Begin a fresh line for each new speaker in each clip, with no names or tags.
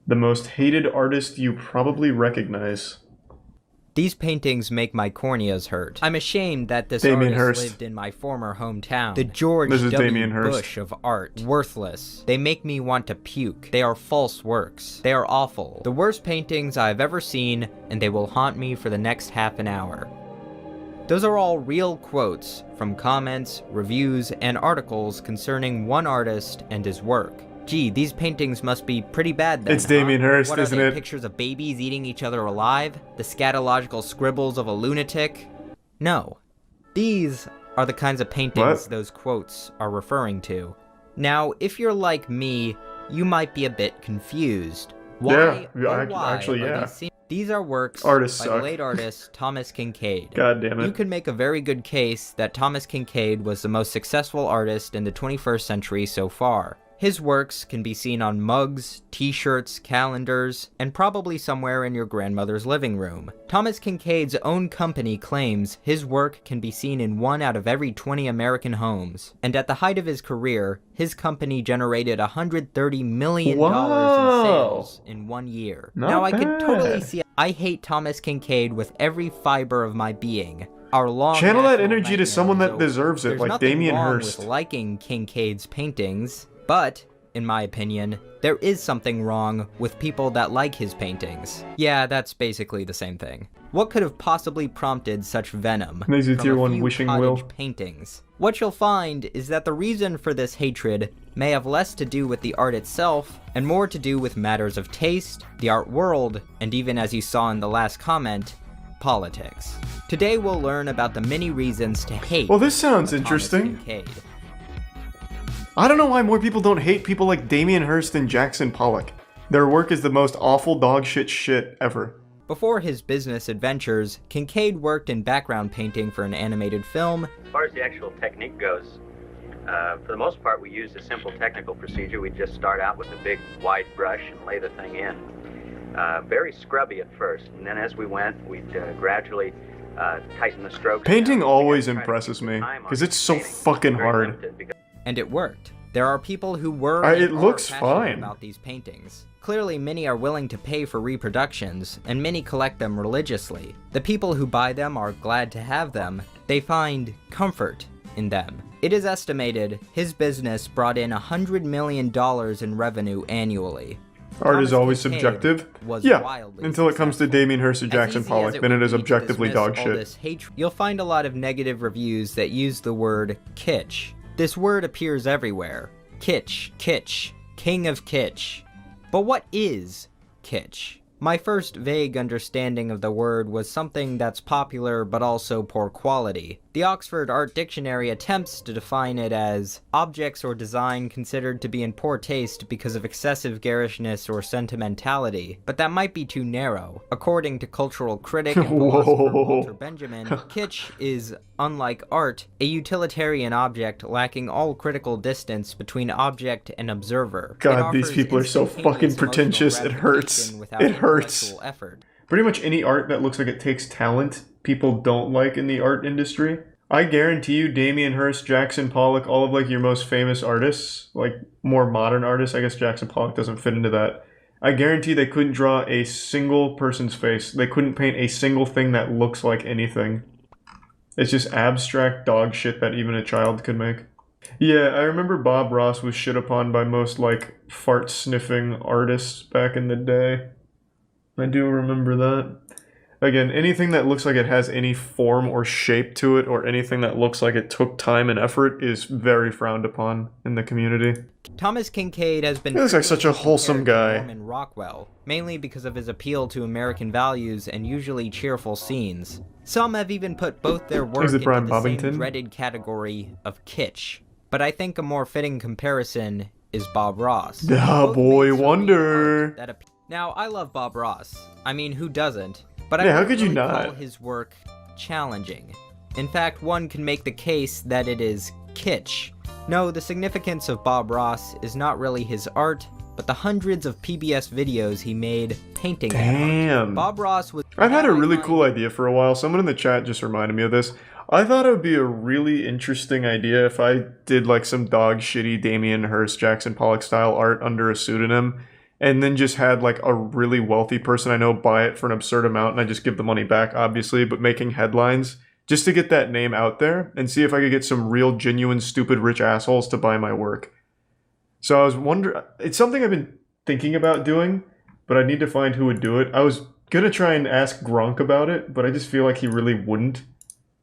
The most hated artist you probably recognize.
These paintings make my corneas hurt. I'm ashamed that this
Damien
artist
Hirst.
lived in my former hometown. The George
This is
W.
Damien Hirst.
Bush of art. Worthless. They make me want to puke. They are false works. They are awful. The worst paintings I've ever seen, and they will haunt me for the next half an hour. Those are all real quotes from comments, reviews, and articles concerning one artist and his work. Gee, these paintings must be pretty bad then,
It's Damien Hirst,
what
isn't
are they,
it?
pictures of babies eating each other alive? The scatological scribbles of a lunatic? No. These are the kinds of paintings those quotes are referring to. Now, if you're like me, you might be a bit confused. Why,
actually, yeah.
These are works
Artists
by
suck.
the late artist Thomas Kinkade.
God damn it.
You could make a very good case that Thomas Kinkade was the most successful artist in the 21st century so far. His works can be seen on mugs, t-shirts, calendars, and probably somewhere in your grandmother's living room. Thomas Kinkade's own company claims his work can be seen in 1 out of every 20 American homes. And at the height of his career, his company generated $130 million in sales in 1 year.
Not
I could totally
bad.
see. I hate Thomas Kinkade with every fiber of my being. Our long
Channel that
national
energy to
nightmare
someone
is
that
over.
deserves it,
There's
like
nothing
Damien
wrong
Hirst.
with liking Kinkade's paintings, but, in my opinion, there is something wrong with people that like his paintings. Yeah, that's basically the same thing. What could have possibly prompted such venom
There's a
from
tier
a
1
few
wishing
cottage
will.
paintings? What you'll find is that the reason for this hatred may have less to do with the art itself, and more to do with matters of taste, the art world, and even as you saw in the last comment, politics. Today we'll learn about the many reasons to hate.
Well, this sounds
Thomas
interesting.
Kinkade.
I don't know why more people don't hate people like Damien Hirst and Jackson Pollock. Their work is the most awful dog shit ever.
Before his business adventures, Kinkade worked in background painting for an animated film.
As far as the actual technique goes, for the most part we used a simple technical procedure. We'd just start out with a big wide brush and lay the thing in. Very scrubby at first, and then as we went, we'd gradually tighten the strokes.
Painting
down.
always
We gotta try to
impresses
keep
me,
time on
because it's so
painting.
fucking
Very
hard.
limited because
And it worked. There are people who were
It
and are
looks
passionate
fine.
about these paintings. Clearly, many are willing to pay for reproductions, and many collect them religiously. The people who buy them are glad to have them. They find comfort in them. It is estimated his business brought in $100 million in revenue annually.
Art is
Thomas
always
Kinkade
subjective.
was
Yeah,
wildly
until it comes to
successful.
Damien Hirst or
As
Jackson
easy
Pollock,
as
then it
would
is
be to
objectively
dismiss
dog
all
shit.
this hatred, you'll find a lot of negative reviews that use the word kitsch. This word appears everywhere. Kitsch, kitsch, king of kitsch. But what is kitsch? My first vague understanding of the word was something that's popular but also poor quality. The Oxford Art Dictionary attempts to define it as objects or design considered to be in poor taste because of excessive garishness or sentimentality, but that might be too narrow. According to cultural critic and philosopher
Whoa.
Walter Benjamin, kitsch is, unlike art, a utilitarian object lacking all critical distance between object and observer.
God,
It
these
offers
people are so
instantaneous
fucking pretentious,
emotional
it hurts.
gratification without
It hurts.
intellectual effort.
Pretty much any art that looks like it takes talent, people don't like in the art industry. I guarantee you Damien Hirst, Jackson Pollock, all of like your most famous artists, like more modern artists, I guess Jackson Pollock doesn't fit into that. I guarantee they couldn't draw a single person's face. They couldn't paint a single thing that looks like anything. It's just abstract dog shit that even a child could make. Yeah, I remember Bob Ross was shit upon by most like fart sniffing artists back in the day. I do remember that. Again, anything that looks like it has any form or shape to it, or anything that looks like it took time and effort, is very frowned upon in the community.
Thomas Kinkade has been
He looks like such a
frequently
wholesome
compared to
guy.
Norman Rockwell, mainly because of his appeal to American values and usually cheerful scenes. Some have even put both their work
Is it
into
Brian
the
Bobbington?
same dreaded category of kitsch. But I think a more fitting comparison is Bob Ross.
Ah,
Both
boy
made surreal
wonder.
art that Now, I love Bob Ross. I mean, who doesn't? But I
Yeah, how
wouldn't
could you
really
not?
call his work challenging. In fact, one can make the case that it is kitsch. No, the significance of Bob Ross is not really his art, but the hundreds of PBS videos he made painting that art.
Damn.
Bob Ross was...
I've had a really cool idea for a while. Someone in the chat just reminded me of this. I thought it would be a really interesting idea if I did like some dog shitty Damien Hirst, Jackson Pollock style art under a pseudonym, and then just had like a really wealthy person I know buy it for an absurd amount and I just give the money back, obviously, but making headlines just to get that name out there and see if I could get some real, genuine, stupid, rich assholes to buy my work. So I was wondering, it's something I've been thinking about doing, but I need to find who would do it. I was gonna try and ask Gronk about it, but I just feel like he really wouldn't.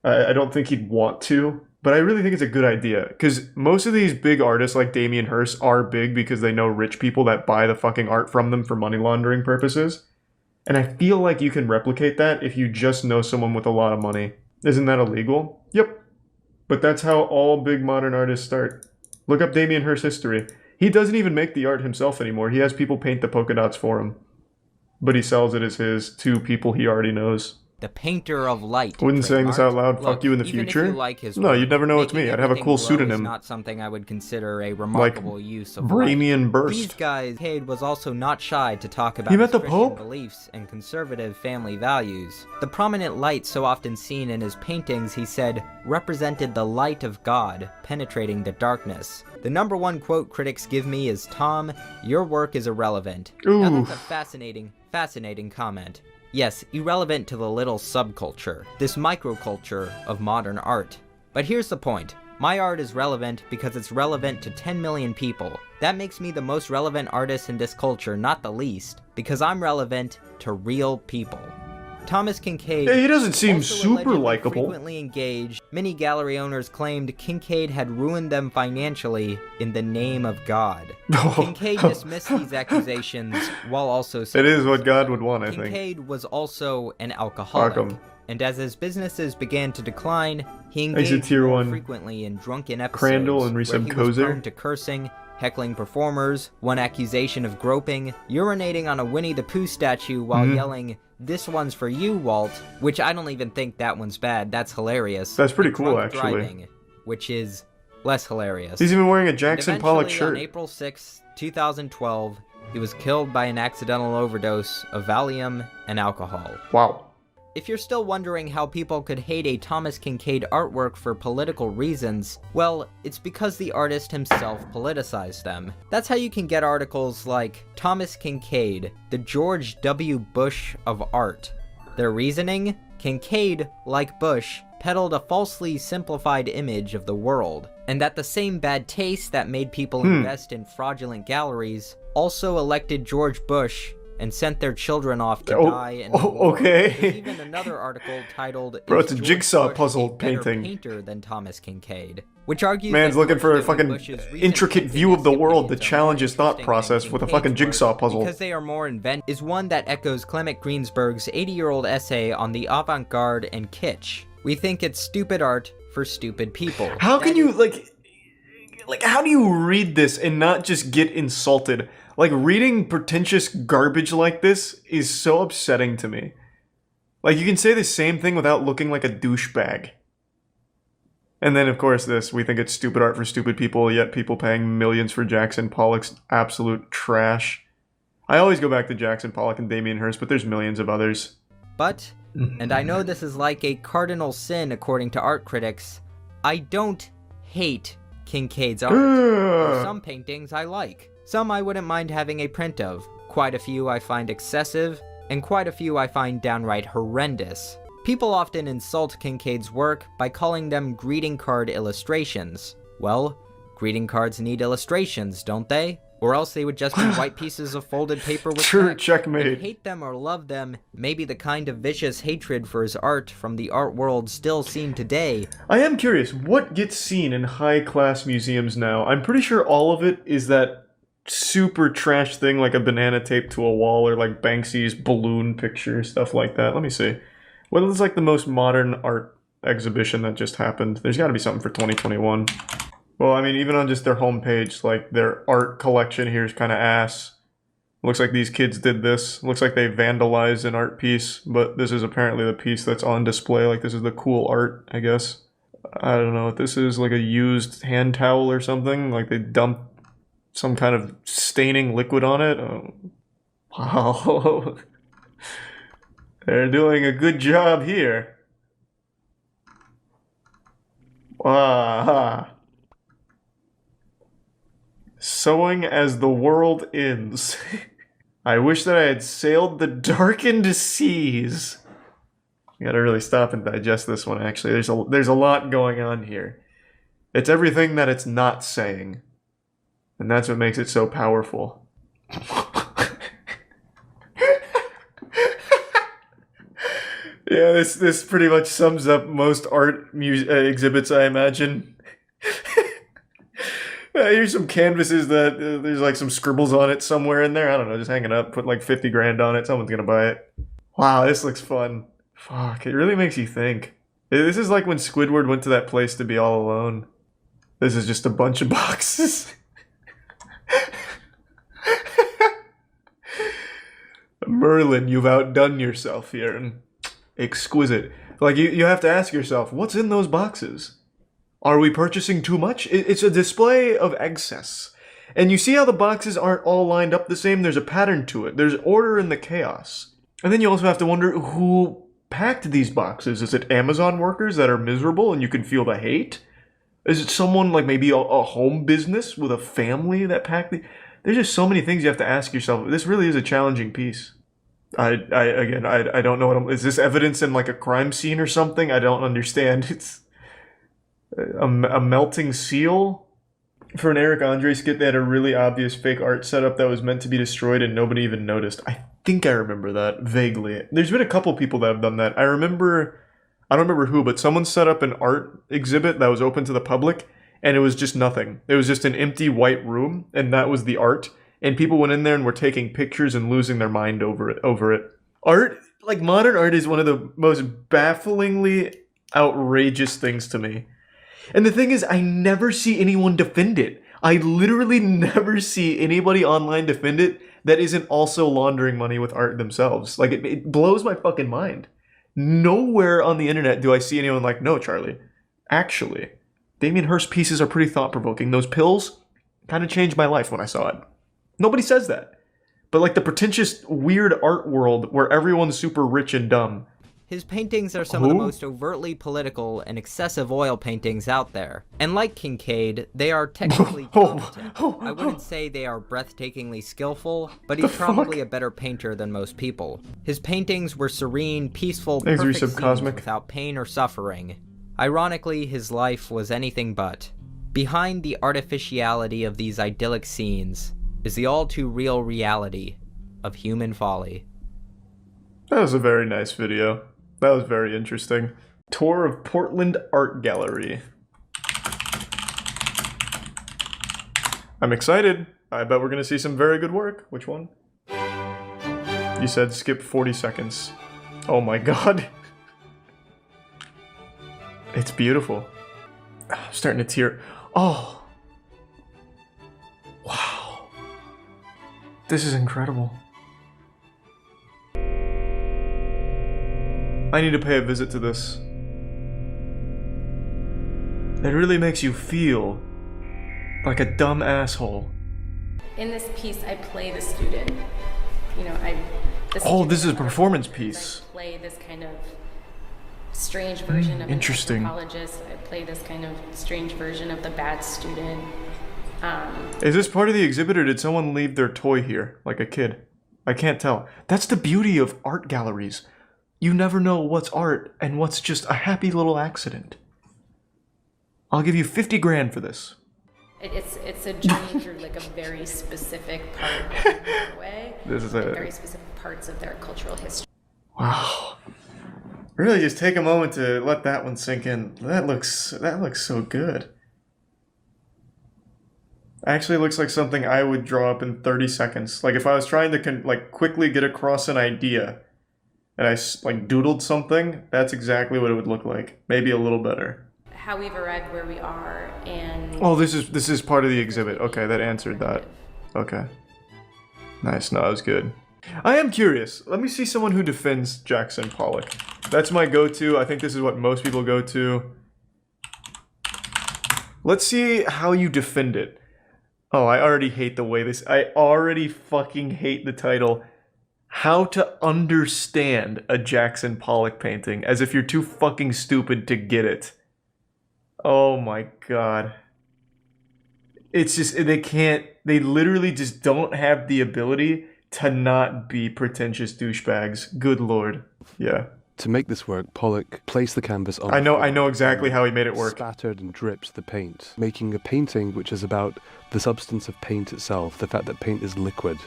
I don't think he'd want to, but I really think it's a good idea because most of these big artists like Damien Hirst are big because they know rich people that buy the fucking art from them for money laundering purposes. And I feel like you can replicate that if you just know someone with a lot of money. Isn't that illegal? Yep. But that's how all big modern artists start. Look up Damien Hirst's history. He doesn't even make the art himself anymore. He has people paint the polka dots for him. But he sells it as his to people he already knows.
The painter of light.
Wouldn't saying this out loud fuck you in the
even
future?
If you like his
No,
work,
you'd never know it's
making
me. I'd have a
everything
cool
glow
pseudonym.
Is not something I would consider a remarkable use of
Bramian
light.
Burst.
These guys, Cade was also not shy to talk about
He
his
met the
Christian
Pope?
beliefs and conservative family values. The prominent light so often seen in his paintings, he said, represented the light of God penetrating the darkness. The number one quote critics give me is, "Tom, your work is irrelevant."
Ooh.
Now that's a fascinating comment. Yes, irrelevant to the little subculture, this microculture of modern art. But here's the point. My art is relevant because it's relevant to 10 million people. That makes me the most relevant artist in this culture, not the least, because I'm relevant to real people. Thomas Kinkade,
Yeah, he doesn't seem
also
super
allegedly
likable.
frequently engaged. Many gallery owners claimed Kinkade had ruined them financially in the name of God. Kinkade dismissed these accusations while also saying
It is what God would want, I think.
Kinkade was also an alcoholic, and as his businesses began to decline, he engaged more frequently in drunken episodes
Crandall and
where
Resub
he was
Kozer.
prone to cursing, heckling performers, one accusation of groping, urinating on a Winnie the Pooh statue while yelling, "This one's for you, Walt," which I don't even think that one's bad, that's hilarious.
That's pretty
and
cool,
drunk
actually.
Driving, which is less hilarious.
He's even wearing a Jackson Pollock
Eventually,
shirt.
on April 6, 2012, he was killed by an accidental overdose of Valium and alcohol.
Wow.
If you're still wondering how people could hate a Thomas Kinkade artwork for political reasons, well, it's because the artist himself politicized them. That's how you can get articles like Thomas Kinkade, the George W. Bush of art. Their reasoning? Kinkade, like Bush, peddled a falsely simplified image of the world, and that the same bad taste that made people invest in fraudulent galleries also elected George Bush and sent their children off to die in the war.
Okay.
There's even another article titled,
Bro,
"Is
it's a
George
jigsaw
Bush
puzzle
a better
painting."
painter than Thomas Kinkade?" Which argues
Man's
that
looking
George
for a
W.
fucking
Bush's recent
intricate view of the
painting
world to
opinions are
challenge
more
his thought
interesting
process
than
with a
Kinkade's
fucking
work
jigsaw puzzle.
because they are more inventive, is one that echoes Clement Greenberg's 80-year-old essay on the avant-garde and kitsch. We think it's stupid art for stupid people.
How can you, like, how do you read this and not just get insulted? Like, reading pretentious garbage like this is so upsetting to me. Like, you can say the same thing without looking like a douchebag. And then, of course, this. We think it's stupid art for stupid people, yet people paying millions for Jackson Pollock's absolute trash. I always go back to Jackson Pollock and Damien Hirst, but there's millions of others.
But, and I know this is like a cardinal sin according to art critics, I don't hate Kinkade's art. There are some paintings I like. Some I wouldn't mind having a print of. Quite a few I find excessive, and quite a few I find downright horrendous. People often insult Kinkade's work by calling them greeting card illustrations. Well, greeting cards need illustrations, don't they? Or else they would just be white pieces of folded paper with
Sure,
text.
checkmate.
And hate them or love them, maybe the kind of vicious hatred for his art from the art world still seen today.
I am curious, what gets seen in high-class museums now? I'm pretty sure all of it is that super trash thing like a banana taped to a wall or like Banksy's balloon picture, stuff like that. Let me see. What is like the most modern art exhibition that just happened? There's got to be something for 2021. Well, I mean, even on just their homepage, like their art collection here is kind of ass. Looks like these kids did this. Looks like they vandalized an art piece, but this is apparently the piece that's on display. Like this is the cool art, I guess. I don't know what this is, like a used hand towel or something. Like they dumped some kind of staining liquid on it. Oh, wow. They're doing a good job here. Wow. Sewing as the world ends. I wish that I had sailed the darkened seas. You gotta really stop and digest this one, actually. There's a lot going on here. It's everything that it's not saying. And that's what makes it so powerful. Yeah, this pretty much sums up most art exhibits, I imagine. Here's some canvases that there's like some scribbles on it somewhere in there. I don't know, just hang it up, put like 50 grand on it. Someone's gonna buy it. Wow, this looks fun. Fuck, it really makes you think. This is like when Squidward went to that place to be all alone. This is just a bunch of boxes. Merlin, you've outdone yourself here. And exquisite. Like, you have to ask yourself, what's in those boxes? Are we purchasing too much? It's a display of excess. And you see how the boxes aren't all lined up the same? There's a pattern to it. There's order in the chaos. And then you also have to wonder who packed these boxes. Is it Amazon workers that are miserable and you can feel the hate? Is it someone like maybe a home business with a family that packed the... There's just so many things you have to ask yourself. This really is a challenging piece. I don't know what is this evidence in like a crime scene or something? I don't understand. It's a melting seal? For an Eric Andre skit, they had a really obvious fake art setup that was meant to be destroyed and nobody even noticed. I think I remember that, vaguely. There's been a couple people that have done that. I don't remember who, but someone set up an art exhibit that was open to the public, and it was just nothing. It was just an empty white room, and that was the art. And people went in there and were taking pictures and losing their mind over it. Art, like modern art, is one of the most bafflingly outrageous things to me. And the thing is, I never see anyone defend it. I literally never see anybody online defend it that isn't also laundering money with art themselves. Like, it blows my fucking mind. Nowhere on the internet do I see anyone like, no, Charlie, actually, Damien Hirst's pieces are pretty thought-provoking. Those pills kind of changed my life when I saw it. Nobody says that. But like the pretentious, weird art world where everyone's super rich and dumb.
His paintings are some of the most overtly political and excessive oil paintings out there. And like Kincaid, they are technically competent. I wouldn't say they are breathtakingly skillful, but he's probably a better painter than most people. His paintings were serene, peaceful, perfect scenes without pain or suffering. Ironically, his life was anything but. Behind the artificiality of these idyllic scenes is the all-too-real reality of human folly.
That was a very nice video. That was very interesting. Tour of Portland Art Gallery. I'm excited. I bet we're gonna see some very good work. Which one? You said skip 40 seconds. Oh my god. It's beautiful. I'm starting to tear. Oh. Wow. This is incredible. I need to pay a visit to this. It really makes you feel like a dumb asshole.
In this piece, I play the student. You know,
this is a performance piece.
I play this kind of strange version of
interesting.
An anthropologist. I play this kind of strange version of the bad student.
Is this part of the exhibit, or did someone leave their toy here, like a kid? I can't tell. That's the beauty of art galleries. You never know what's art and what's just a happy little accident. I'll give you 50 grand for this.
It's a journey through like a very specific part of Norway.
This is
very specific parts of their cultural history.
Wow. Really, just take a moment to let that one sink in. That looks so good. Actually looks like something I would draw up in 30 seconds. Like if I was trying to quickly get across an idea and I like doodled something, that's exactly what it would look like. Maybe a little better.
How we've arrived where we are, and
oh, this is part of the exhibit. Okay, that answered that. Okay. Nice. No, that was good. I am curious. Let me see someone who defends Jackson Pollock. That's my go-to. I think this is what most people go to. Let's see how you defend it. Oh, I already hate the way this... I already fucking hate the title. How to understand a Jackson Pollock painting, as if you're too fucking stupid to get it. Oh my god. It's just, they literally just don't have the ability to not be pretentious douchebags. Good lord. Yeah.
To make this work, Pollock placed the canvas on
I
the
know
floor
exactly how he made it work.
Spattered and dripped the paint, making a painting which is about the substance of paint itself, the fact that paint is liquid.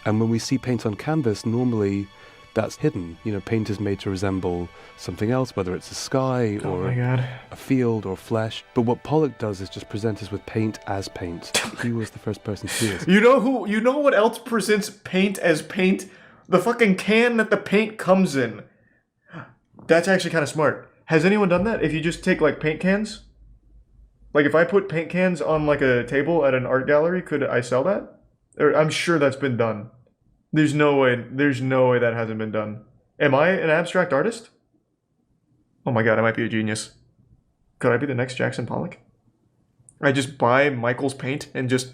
And when we see paint on canvas, normally that's hidden. You know, paint is made to resemble something else, whether it's a sky
Oh
or
my god.
a field or flesh. But what Pollock does is just present us with paint as paint. He was the first person to do this.
You know what else presents paint as paint? The fucking can that the paint comes in. That's actually kind of smart. Has anyone done that? If you just take like paint cans? Like if I put paint cans on like a table at an art gallery, could I sell that? Or I'm sure that's been done. There's no way that hasn't been done. Am I an abstract artist? Oh my god, I might be a genius. Could I be the next Jackson Pollock? I just buy Michael's paint and just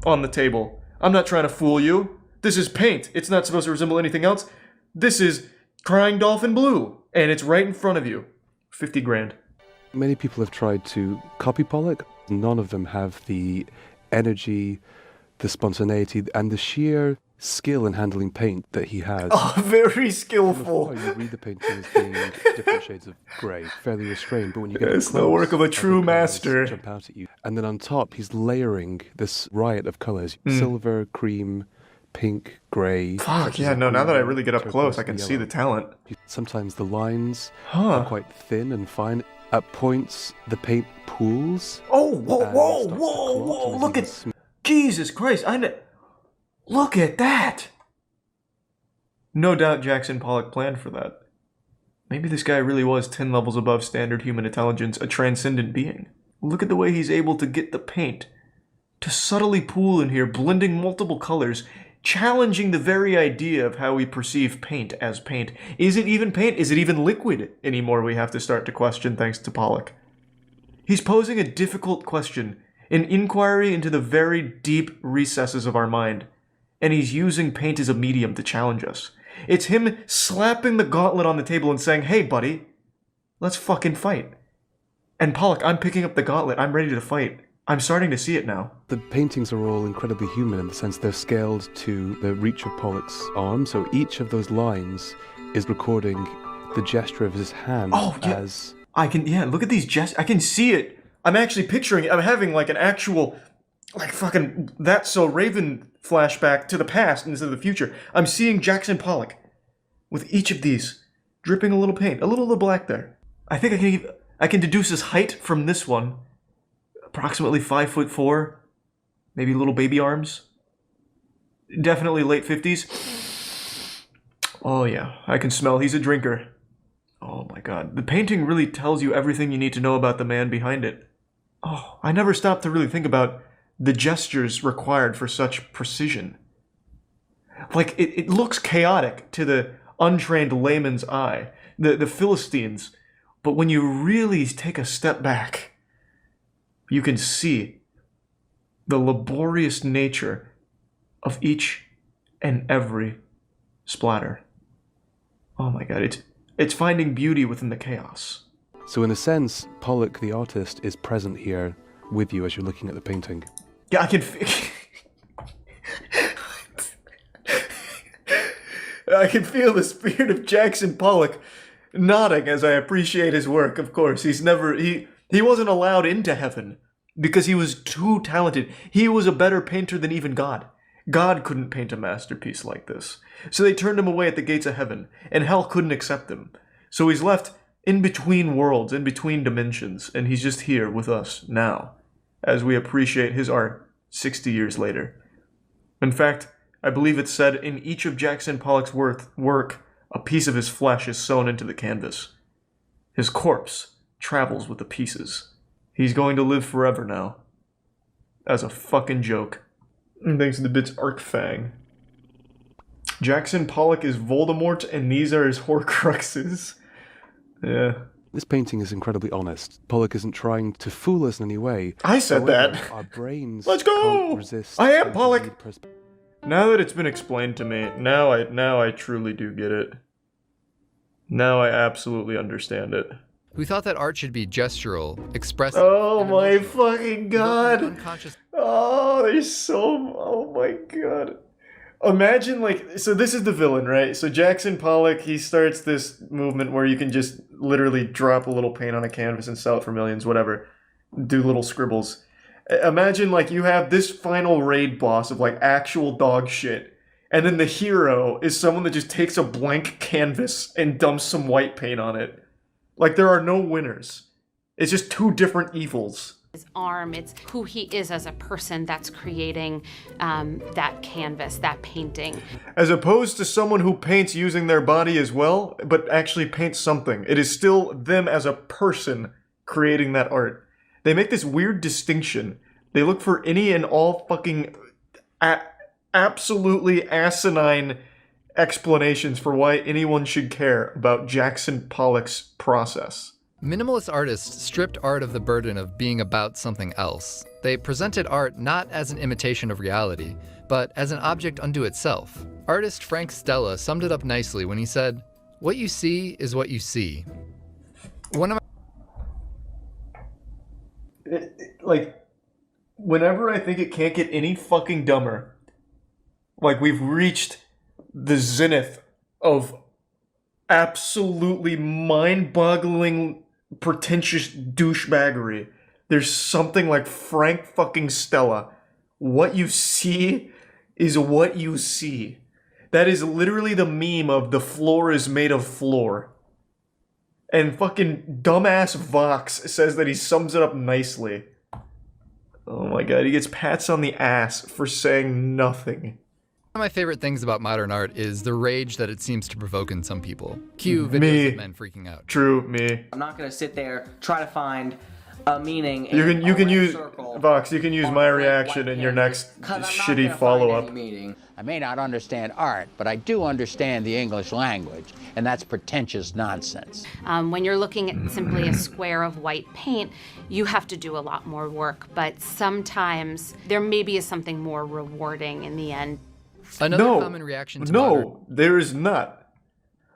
on the table. I'm not trying to fool you. This is paint. It's not supposed to resemble anything else. This is Crying Dolphin Blue, and it's right in front of you. 50 grand.
Many people have tried to copy Pollock. None of them have the energy, the spontaneity, and the sheer skill in handling paint that he has.
Oh, very
From
skillful.
afar, you read the painting as being different shades of grey, fairly restrained, but when you get
It's
up
the
close,
work of a
other
true
colours
master.
jump out at you. And then on top, he's layering this riot of colours: silver, cream, pink, grey.
Fuck, yeah, no, now that I really get up close, I can see the talent.
Sometimes the lines
Huh.
are quite thin and fine. At points, the paint pools.
Oh, whoa,
and
whoa,
starts to
whoa,
clot
whoa,
and
look
is
at...
even
Jesus Christ, look at that! No doubt Jackson Pollock planned for that. Maybe this guy really was 10 levels above standard human intelligence, a transcendent being. Look at the way he's able to get the paint to subtly pool in here, blending multiple colors, challenging the very idea of how we perceive paint as paint. Is it even paint? Is it even liquid anymore? We have to start to question thanks to Pollock. He's posing a difficult question, an inquiry into the very deep recesses of our mind, and he's using paint as a medium to challenge us. It's him slapping the gauntlet on the table and saying, hey buddy, let's fucking fight. And Pollock, I'm picking up the gauntlet, I'm ready to fight. I'm starting to see it now.
The paintings are all incredibly human in the sense they're scaled to the reach of Pollock's arm, so each of those lines is recording the gesture of his hand as...
I can, look at these gestures. I can see it. I'm actually picturing it. I'm having like an actual, like fucking That's So Raven flashback to the past instead of the future. I'm seeing Jackson Pollock with each of these dripping a little paint, a little black there. I think I can deduce his height from this one. Approximately 5'4", maybe little baby arms. Definitely late 50s. Oh yeah, I can smell he's a drinker. Oh my god, the painting really tells you everything you need to know about the man behind it. Oh, I never stopped to really think about the gestures required for such precision. Like, it looks chaotic to the untrained layman's eye, the Philistines, but when you really take a step back, you can see the laborious nature of each and every splatter. Oh my god, it's finding beauty within the chaos.
So in a sense, Pollock, the artist, is present here with you as you're looking at the painting.
Yeah, I can I can feel the spirit of Jackson Pollock nodding as I appreciate his work. Of course, he wasn't allowed into heaven because he was too talented. He was a better painter than even God. God couldn't paint a masterpiece like this. So they turned him away at the gates of heaven, and hell couldn't accept him. So he's left in between worlds, in between dimensions, and he's just here with us now, as we appreciate his art 60 years later. In fact, I believe it's said in each of Jackson Pollock's work, a piece of his flesh is sewn into the canvas. His corpse travels with the pieces. He's going to live forever now. As a fucking joke. And thanks to the bits Arcfang. Jackson Pollock is Voldemort, and these are his Horcruxes. Yeah.
This painting is incredibly honest. Pollock isn't trying to fool us in any way.
I said
However,
that.
Our brains
Let's go!
can't resist
I am
the
Pollock!
vivid
Now that it's been explained to me, now I truly do get it. Now I absolutely understand it.
Who thought that art should be gestural, expressive.
Oh
and
my
emotional.
fucking
Resulting in
god!
unconscious
Oh, there's so... Oh my god. Imagine, like, so this is the villain, right? So Jackson Pollock, he starts this movement where you can just literally drop a little paint on a canvas and sell it for millions, whatever. Do little scribbles. Imagine, like, you have this final raid boss of, like, actual dog shit. And then the hero is someone that just takes a blank canvas and dumps some white paint on it. Like, there are no winners. It's just two different evils.
His arm, it's who he is as a person that's creating that canvas, that painting.
As opposed to someone who paints using their body as well, but actually paints something. It is still them as a person creating that art. They make this weird distinction. They look for any and all fucking absolutely asinine explanations for why anyone should care about Jackson Pollock's process.
Minimalist artists stripped art of the burden of being about something else. They presented art not as an imitation of reality, but as an object unto itself. Artist Frank Stella summed it up nicely when he said, "What you see is what you see." One of
Like, whenever I think it can't get any fucking dumber, like, we've reached the zenith of absolutely mind-boggling, pretentious douchebaggery. There's something like Frank fucking Stella. What you see is what you see. That is literally the meme of the floor is made of floor. And fucking dumbass Vox says that he sums it up nicely. Oh my god, he gets pats on the ass for saying nothing.
One of my favorite things about modern art is the rage that it seems to provoke in some people. Cue videos of men freaking out.
True, me.
I'm not going to sit there, try to find a meaning.
You can use Vox. You can use my reaction in your next shitty follow-up.
I may not understand art, but I do understand the English language, and that's pretentious nonsense.
When you're looking at simply a square of white paint, you have to do a lot more work, but sometimes there maybe is something more rewarding in the end.
Another common reaction to modern...
there is not.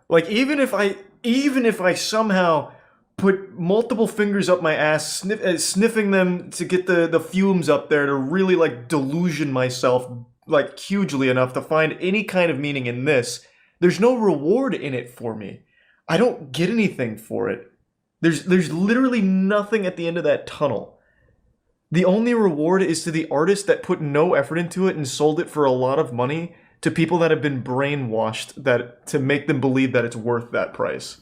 Like, even if I somehow put multiple fingers up my ass, sniffing them to get the fumes up there to really, like, delusion myself, like, hugely enough to find any kind of meaning in this, there's no reward in it for me. I don't get anything for it. There's literally nothing at the end of that tunnel. The only reward is to the artist that put no effort into it and sold it for a lot of money to people that have been brainwashed to make them believe that it's worth that price.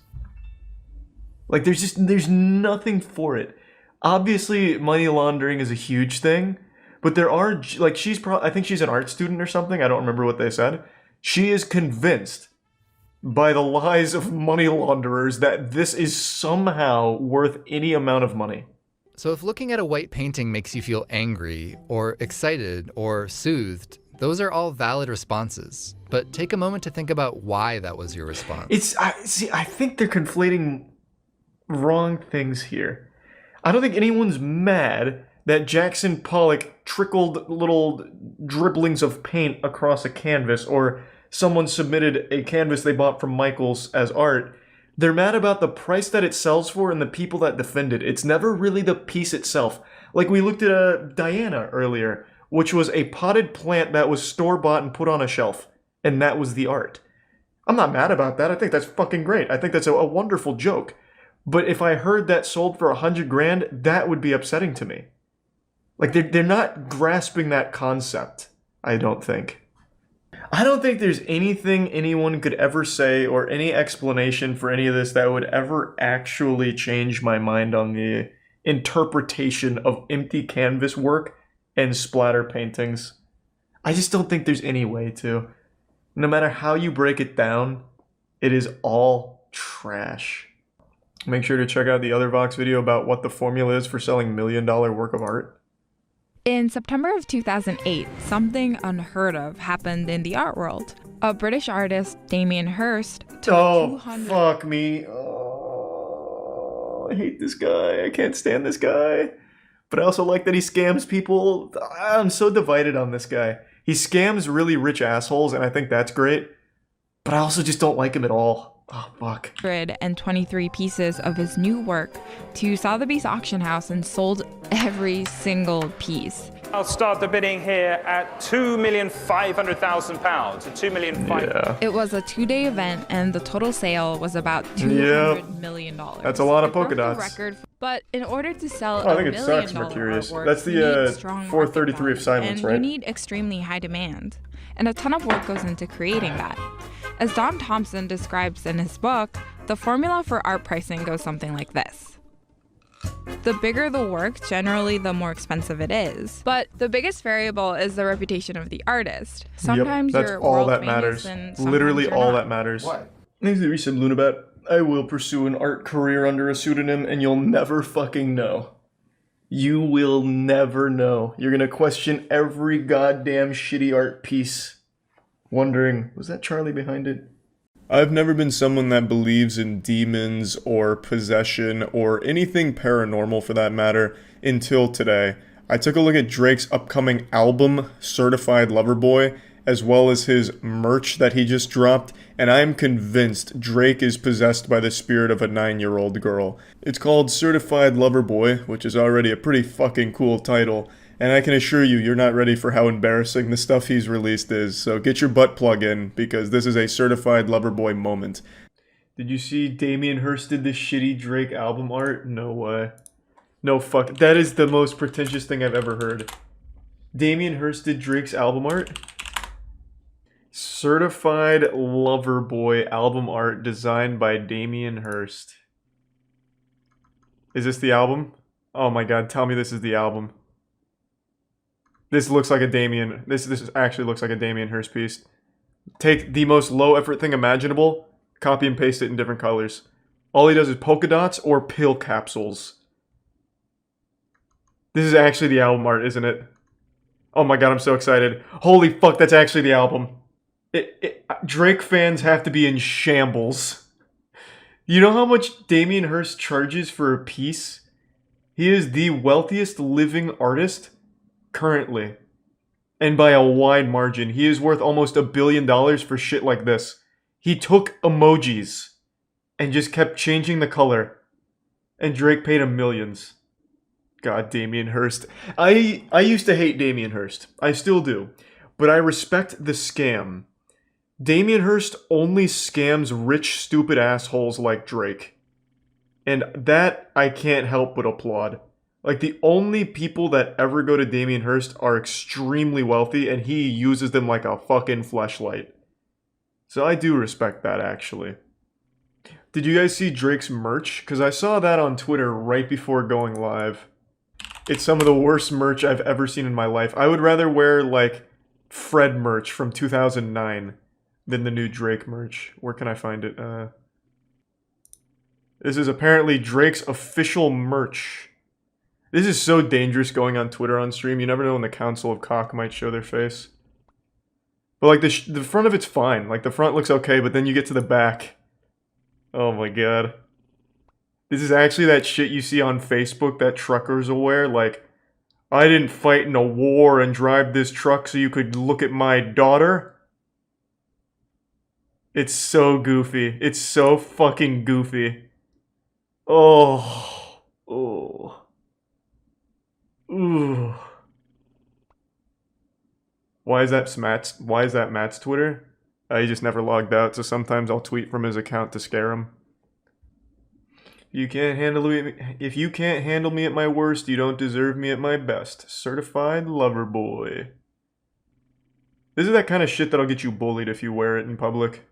Like, there's nothing for it. Obviously, money laundering is a huge thing, but there are, like, I think she's an art student or something. I don't remember what they said. She is convinced by the lies of money launderers that this is somehow worth any amount of money.
So if looking at a white painting makes you feel angry, or excited, or soothed, those are all valid responses. But take a moment to think about why that was your response.
I think they're conflating wrong things here. I don't think anyone's mad that Jackson Pollock trickled little dribblings of paint across a canvas, or someone submitted a canvas they bought from Michaels as art. They're mad about the price that it sells for and the people that defend it. It's never really the piece itself. Like, we looked at Diana earlier, which was a potted plant that was store-bought and put on a shelf. And that was the art. I'm not mad about that. I think that's fucking great. I think that's a wonderful joke. But if I heard that sold for $100,000, that would be upsetting to me. Like, they're not grasping that concept, I don't think. I don't think there's anything anyone could ever say or any explanation for any of this that would ever actually change my mind on the interpretation of empty canvas work and splatter paintings. I just don't think there's any way to. No matter how you break it down, it is all trash. Make sure to check out the other Vox video about what the formula is for selling $1 million work of art.
In September of 2008, something unheard of happened in the art world. A British artist, Damien Hirst, took 200...
fuck me. Oh, I hate this guy. I can't stand this guy. But I also like that he scams people. I'm so divided on this guy. He scams really rich assholes, and I think that's great. But I also just don't like him at all. Oh, fuck.
123 pieces of his new work to Sotheby's auction house and sold every single piece.
I'll start the bidding here at £2,500,000. So
Yeah.
It was a 2-day event, and the total sale was about $200 million.
That's a lot of
It
polka
broke the
dots.
record, but in order to sell
Oh, I
a
think it
$1
sucks,
million
Mercurius.
artwork,
That's
you need
the
strong
433 of
market
silence,
value,
right?
And you need extremely high demand. And a ton of work goes into creating that. As Don Thompson describes in his book, the formula for art pricing goes something like this. The bigger the work, generally the more expensive it is. But the biggest variable is the reputation of the artist. Sometimes
that's
you're
all
world
that
famous
matters.
and
Literally
sometimes you're
all
not.
that matters. What? Lunabat, I will pursue an art career under a pseudonym and you'll never fucking know. You will never know. You're gonna question every goddamn shitty art piece, wondering, was that Charlie behind it? I've never been someone that believes in demons or possession or anything paranormal for that matter until today. I took a look at Drake's upcoming album, Certified Lover Boy, as well as his merch that he just dropped, and I am convinced Drake is possessed by the spirit of a 9-year-old girl. It's called Certified Lover Boy, which is already a pretty fucking cool title, and I can assure you, you're not ready for how embarrassing the stuff he's released is, so get your butt plug in, because this is a certified lover boy moment. Did you see Damien Hirst did this shitty Drake album art? No way. No fuck. That is the most pretentious thing I've ever heard. Damien Hirst did Drake's album art? Certified Lover Boy album art designed by Damien Hirst. Is this the album? Oh my god, tell me this is the album. This looks like a Damien. This actually looks like a Damien Hirst piece. Take the most low effort thing imaginable, copy and paste it in different colors. All he does is polka dots or pill capsules. This is actually the album art, isn't it? Oh my god, I'm so excited. Holy fuck, that's actually the album. Drake fans have to be in shambles. You know how much Damien Hirst charges for a piece? He is the wealthiest living artist currently, and by a wide margin. He is worth almost $1 billion for shit like this. He took emojis and just kept changing the color, and Drake paid him millions. God, Damien Hirst. I used to hate Damien Hirst. I still do, but I respect the scam. Damien Hirst only scams rich, stupid assholes like Drake, and that I can't help but applaud. Like, the only people that ever go to Damien Hirst are extremely wealthy, and he uses them like a fucking fleshlight. So I do respect that, actually. Did you guys see Drake's merch? Because I saw that on Twitter right before going live. It's some of the worst merch I've ever seen in my life. I would rather wear, like, Fred merch from 2009 than the new Drake merch. Where can I find it? This is apparently Drake's official merch. This is so dangerous going on Twitter on stream. You never know when the Council of Cock might show their face. But like the front of it's fine. Like the front looks okay, but then you get to the back. Oh my god. This is actually that shit you see on Facebook that truckers will wear. Like, I didn't fight in a war and drive this truck so you could look at my daughter. It's so goofy. It's so fucking goofy. Oh. Oh. Ooh. Why is that Matt's Twitter? He just never logged out, so sometimes I'll tweet from his account to scare him. If you can't handle me at my worst, you don't deserve me at my best. Certified Lover Boy. This is that kind of shit that'll get you bullied if you wear it in public.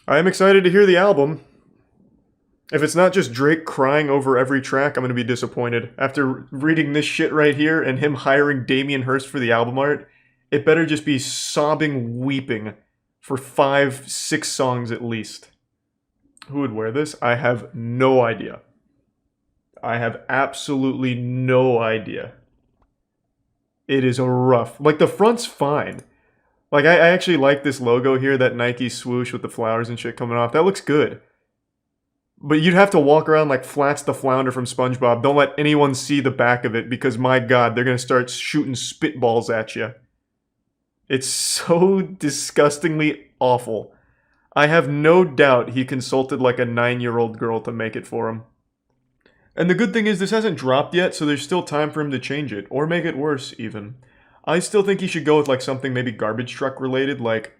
I am excited to hear the album. If it's not just Drake crying over every track, I'm going to be disappointed. After reading this shit right here and him hiring Damien Hirst for the album art, it better just be sobbing, weeping for 5-6 songs at least. Who would wear this? I have no idea. I have absolutely no idea. It is rough. Like, the front's fine. Like, I actually like this logo here, that Nike swoosh with the flowers and shit coming off. That looks good. But you'd have to walk around like Flats the Flounder from SpongeBob. Don't let anyone see the back of it because, my god, they're going to start shooting spitballs at you. It's so disgustingly awful. I have no doubt he consulted like a 9-year-old girl to make it for him. And the good thing is this hasn't dropped yet, so there's still time for him to change it, or make it worse, even. I still think he should go with like something maybe garbage truck related, like,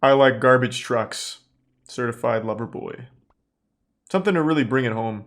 I like garbage trucks, certified lover boy. Something to really bring it home.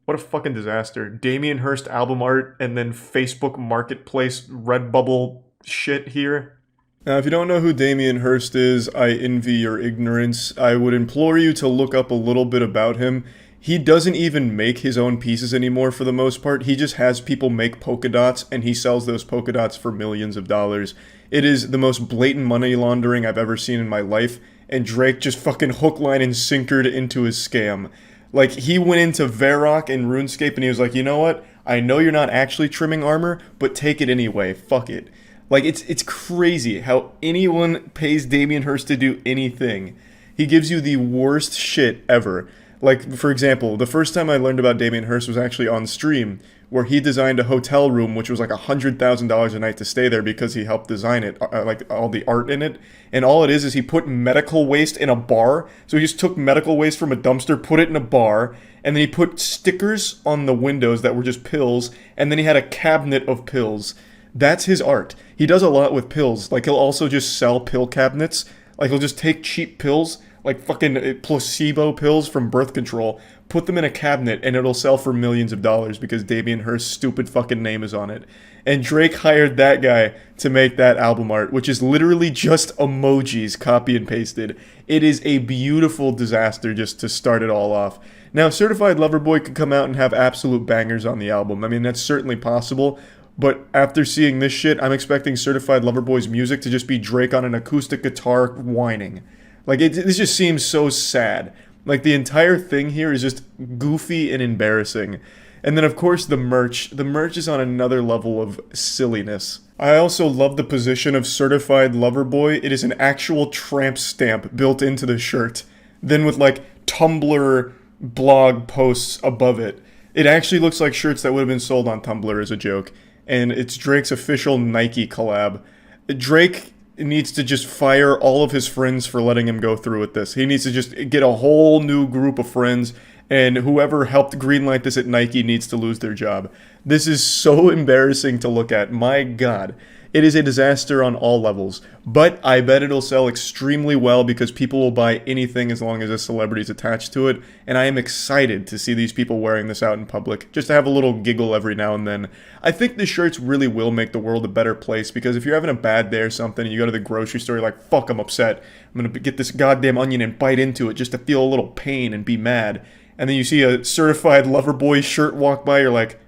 What a fucking disaster. Damien Hirst album art, and then Facebook Marketplace Redbubble shit here. Now, if you don't know who Damien Hirst is, I envy your ignorance. I would implore you to look up a little bit about him. He doesn't even make his own pieces anymore for the most part. He just has people make polka dots, and he sells those polka dots for millions of dollars. It is the most blatant money laundering I've ever seen in my life, and Drake just fucking hook, line, and sinkered into his scam. Like, he went into Varrock and RuneScape, and he was like, you know what? I know you're not actually trimming armor, but take it anyway. Fuck it. Like, it's crazy how anyone pays Damien Hirst to do anything. He gives you the worst shit ever. Like, for example, the first time I learned about Damien Hirst was actually on stream, where he designed a hotel room, which was like $100,000 a night to stay there because he helped design it, like all the art in it. And all it is he put medical waste in a bar. So he just took medical waste from a dumpster, put it in a bar, and then he put stickers on the windows that were just pills, and then he had a cabinet of pills. That's his art. He does a lot with pills. Like, he'll also just sell pill cabinets. Like, he'll just take cheap pills, like fucking placebo pills from birth control, put them in a cabinet, and it'll sell for millions of dollars because Damien Hirst's stupid fucking name is on it. And Drake hired that guy to make that album art, which is literally just emojis copy and pasted. It is a beautiful disaster just to start it all off. Now, Certified Lover Boy could come out and have absolute bangers on the album. I mean, that's certainly possible. But after seeing this shit, I'm expecting Certified Lover Boy's music to just be Drake on an acoustic guitar whining. Like, this just seems so sad. Like, the entire thing here is just goofy and embarrassing. And then, of course, the merch. The merch is on another level of silliness. I also love the position of Certified Lover Boy. It is an actual tramp stamp built into the shirt. Then with, like, Tumblr blog posts above it. It actually looks like shirts that would have been sold on Tumblr as a joke. And it's Drake's official Nike collab. Drake needs to just fire all of his friends for letting him go through with this. He needs to just get a whole new group of friends, and whoever helped greenlight this at Nike needs to lose their job. This is so embarrassing to look at. My God. It is a disaster on all levels. But I bet it'll sell extremely well because people will buy anything as long as a celebrity is attached to it. And I am excited to see these people wearing this out in public, just to have a little giggle every now and then. I think the shirts really will make the world a better place, because if you're having a bad day or something and you go to the grocery store, you're like, fuck, I'm upset. I'm going to get this goddamn onion and bite into it just to feel a little pain and be mad. And then you see a Certified Lover Boy shirt walk by, you're like,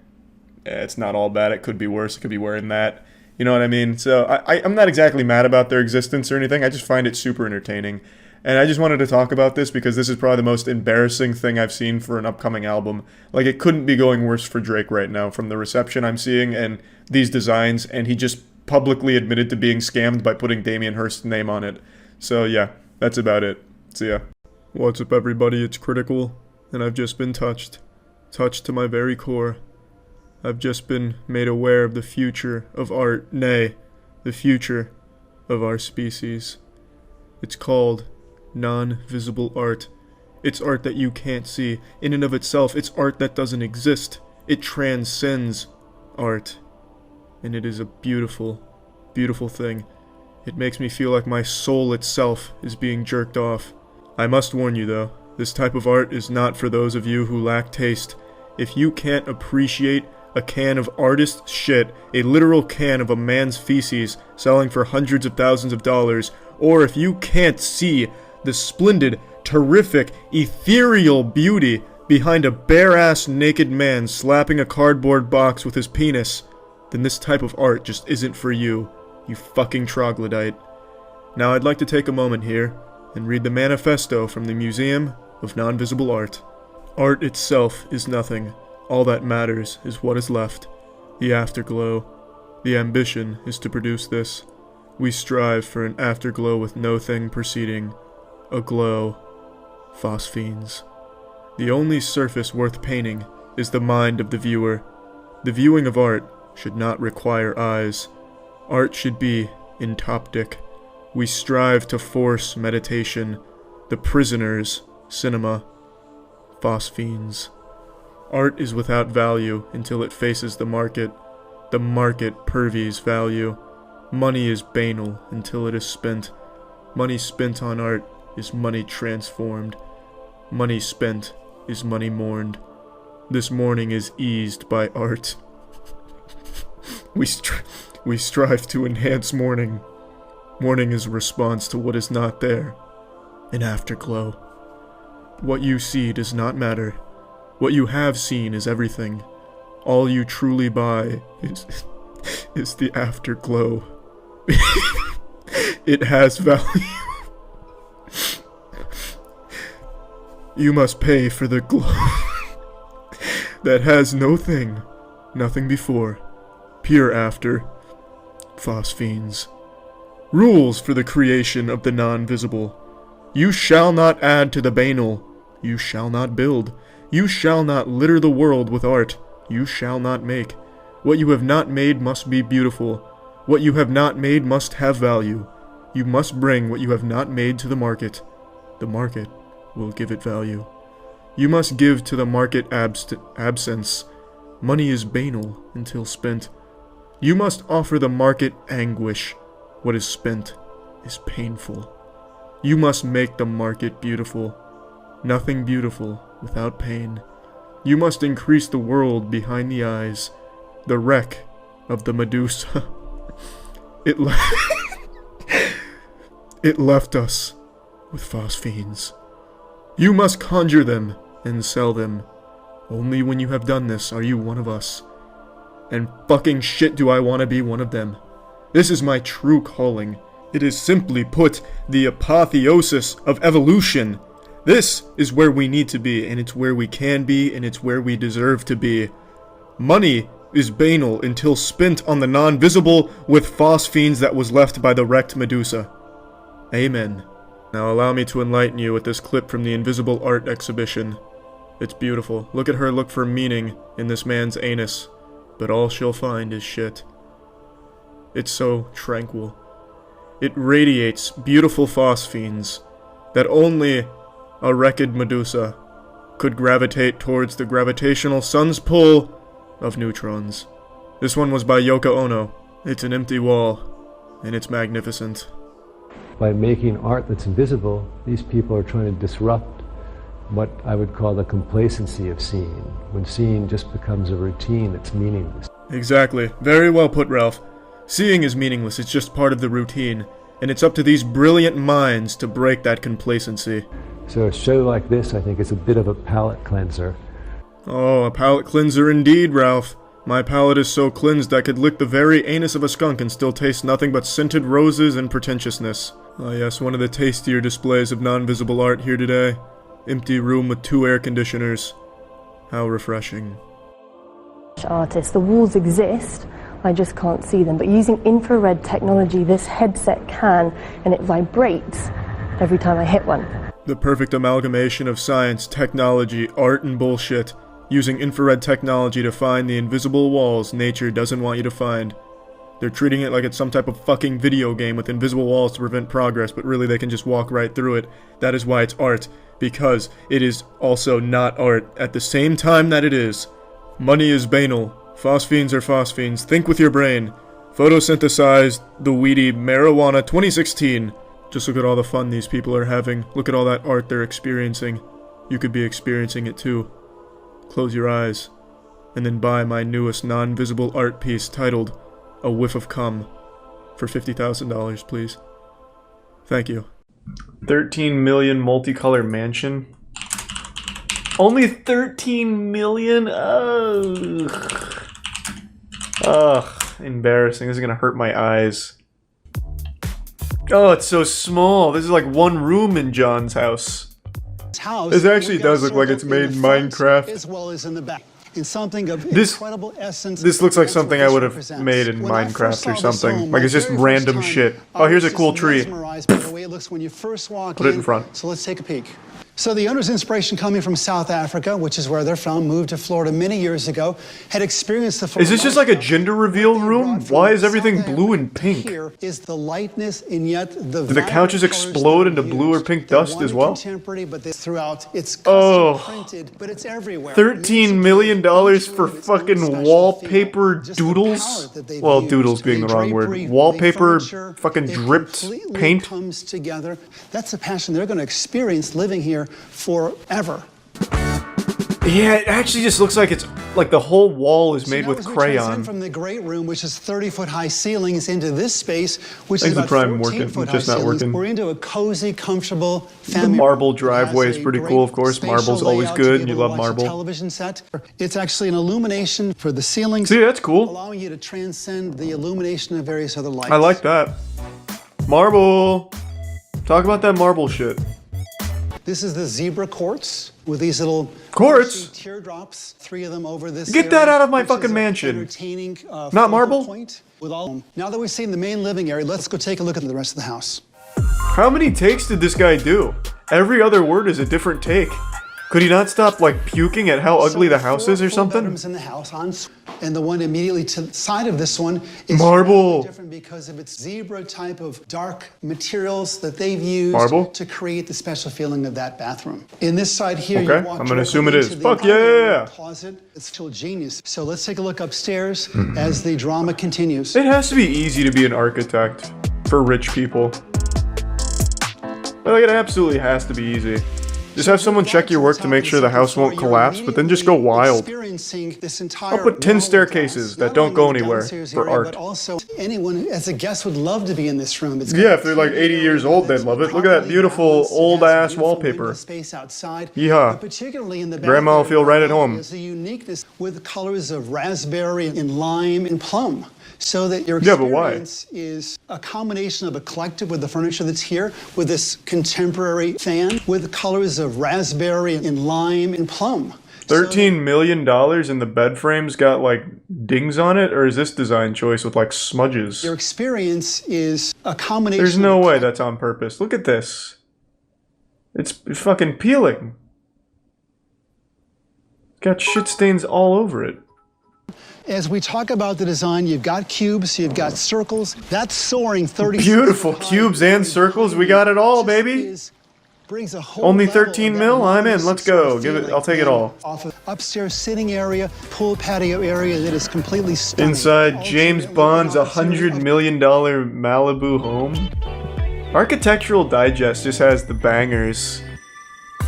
it's not all bad. It could be worse. I could be wearing that. You know what I mean? So I'm not exactly mad about their existence or anything. I just find it super entertaining. And I just wanted to talk about this because this is probably the most embarrassing thing I've seen for an upcoming album. Like, it couldn't be going worse for Drake right now from the reception I'm seeing and these designs. And he just publicly admitted to being scammed by putting Damien Hirst's name on it. So yeah, that's about it. See ya. What's up, everybody? It's Critical. And I've just been touched. Touched to my very core. I've just been made aware of the future of art, nay, the future of our species. It's called non-visible art. It's art that you can't see. In and of itself, it's art that doesn't exist. It transcends art. And it is a beautiful, beautiful thing. It makes me feel like my soul itself is being jerked off. I must warn you, though, this type of art is not for those of you who lack taste. If you can't appreciate a can of artist shit, a literal can of a man's feces selling for hundreds of thousands of dollars, or if you can't see the splendid, terrific, ethereal beauty behind a bare-ass naked man slapping a cardboard box with his penis, then this type of art just isn't for you, you fucking troglodyte. Now I'd like to take a moment here and read the manifesto from the Museum of Non-Visible Art. Art itself is nothing. All that matters is what is left, the afterglow. The ambition is to produce this. We strive for an afterglow with no thing preceding. A glow. Phosphenes. The only surface worth painting is the mind of the viewer. The viewing of art should not require eyes. Art should be entoptic. We strive to force meditation. The prisoners, cinema. Phosphenes. Art is without value until it faces the market. The market purviews value. Money is banal until it is spent. Money spent on art is money transformed. Money spent is money mourned. This mourning is eased by art. We strive to enhance mourning. Mourning is a response to what is not there. An afterglow. What you see does not matter. What you have seen is everything. All you truly buy is the afterglow. It has value. You must pay for the glow that has no thing, nothing before, pure after. Phosphenes. Rules for the creation of the non-visible. You shall not add to the banal. You shall not build. You shall not litter the world with art. You shall not make. What you have not made must be beautiful. What you have not made must have value. You must bring what you have not made to the market. The market will give it value. You must give to the market absence. Money is banal until spent. You must offer the market anguish. What is spent is painful. You must make the market beautiful. Nothing beautiful without pain. You must increase the world behind the eyes. The wreck of the Medusa. It left us with phosphenes. You must conjure them and sell them. Only when you have done this are you one of us. And fucking shit do I want to be one of them. This is my true calling. It is simply put the apotheosis of evolution. This is where we need to be, and it's where we can be, and it's where we deserve to be. Money is banal until spent on the non-visible with phosphenes that was left by the wrecked Medusa. Amen. Now allow me to enlighten you with this clip from the Invisible Art exhibition. It's beautiful. Look at her look for meaning in this man's anus, but all she'll find is shit. It's so tranquil. It radiates beautiful phosphenes that only a wrecked Medusa could gravitate towards the gravitational sun's pull of neutrons. This one was by Yoko Ono. It's an empty wall, and it's magnificent.
By making art that's invisible, these people are trying to disrupt what I would call the complacency of seeing, when seeing just becomes a routine that's meaningless.
Exactly. Very well put, Ralph. Seeing is meaningless, it's just part of the routine, and it's up to these brilliant minds to break that complacency.
So a show like this, I think, is a bit of a palate cleanser.
Oh, a palate cleanser indeed, Ralph. My palate is so cleansed I could lick the very anus of a skunk and still taste nothing but scented roses and pretentiousness. Ah yes, one of the tastier displays of non-visible art here today. Empty room with 2 air conditioners. How refreshing.
Artists, the walls exist, I just can't see them, but using infrared technology this headset can, and it vibrates every time I hit one.
The perfect amalgamation of science, technology, art, and bullshit. Using infrared technology to find the invisible walls nature doesn't want you to find. They're treating it like it's some type of fucking video game with invisible walls to prevent progress, but really they can just walk right through it. That is why it's art, because it is also not art at the same time that it is. Money is banal. Phosphenes are phosphenes. Think with your brain. Photosynthesized the weedy marijuana 2016. Just look at all the fun these people are having. Look at all that art they're experiencing. You could be experiencing it too. Close your eyes, and then buy my newest non-visible art piece titled A Whiff of Cum for $50,000, please. Thank you. 13 million multicolor mansion. Only 13 million? Ugh. Ugh. Embarrassing. This is gonna hurt my eyes. Oh, it's so small. This is like one room in John's house. This actually does look like it's made in Minecraft.
As well as in the back. In something of
This
incredible essence.
looks like something I would have made in Minecraft or something. Like it's just random shit. Oh, here's a cool tree.
By the way it looks when you first walk
Put it in front.
So let's take a peek. So the owner's inspiration coming from South Africa, which is where they're from, moved to Florida many years ago, had experienced the
Is this just like a gender reveal room? Why is everything blue and pink?
Here is the lightness and yet the
Do the couches explode into blue or pink dust as well?
Contemporary, but this throughout it's
Oh,
printed, but it's everywhere.
$13 million for fucking wallpaper doodles? Well, doodles being the wrong word. Wallpaper fucking dripped paint?
Comes together. That's the passion they're going to experience living here forever.
Yeah, it actually just looks like it's like the whole wall is made with
We
crayon.
transition from the great room, which is 30-foot high ceilings, into this space, which
Thanks
is
to
about
Prime
14-foot high
just not
ceilings.
working.
We're into a cozy, comfortable
The
family.
marble driveway is pretty cool, of course.
spatial
Marble's always
layout to
good,
be
and you
able to
love
watch a
marble.
television set. It's actually an illumination for the ceilings.
See, that's cool.
Allowing you to transcend the illumination of various other lights.
I like that. Marble! Talk about that marble shit.
This is the zebra quartz with these little
quartz
teardrops, 3 of them over this.
Get that
area,
out of my
which is
fucking
a
mansion.
Entertaining,
Not
focal
marble?
Point with all. Now that we've seen the main living area, let's go take a look at the rest of the house.
How many takes did this guy do? Every other word is a different take. Could he not stop like puking at how ugly the house is or something?
Bedrooms in the house, and the one immediately to the side of this one is
Marble.
different because of its zebra type of dark materials that they've used
Marble?
to create the special feeling of that bathroom. In this side here,
Okay,
you walk
I'm gonna
directly
assume it is.
into the
Fuck
other
yeah!
Closet. It's still genius. So let's take a look upstairs as the drama continues.
It has to be easy to be an architect for rich people. Like, it absolutely has to be easy. Just have someone check your work to make sure the house won't collapse, but then just go wild. I'll put 10 staircases that don't go anywhere for art.
But also, anyone as a guest would love to be in this room. It's
Yeah, if they're like 80 years old, they'd love it. Look at that beautiful old-ass wallpaper.
Space outside.
Yeehaw.
Particularly in the
Grandma will feel right at home.
There's a uniqueness with colors of raspberry and lime and plum. So that your
Yeah, but why?
experience is a combination of a collective with the furniture that's here, with this contemporary fan, with colors of raspberry and lime and plum.
$13 million and the bed frame's got like dings on it, or is this design choice with like smudges?
Your experience is a combination.
There's no way that's on purpose. Look at this. It's fucking peeling. Got shit stains all over it.
As we talk about the design, you've got cubes, you've got circles. That's soaring 30.
Beautiful cubes and circles. We got it all, baby.
Brings a whole
Only
level
13
of
mil?
that
I'm in. Let's go. Give it. I'll take it all.
Off of upstairs sitting area, pool patio area that is completely stunning.
Inside James Bond's $100 million Malibu home. Architectural Digest just has the bangers.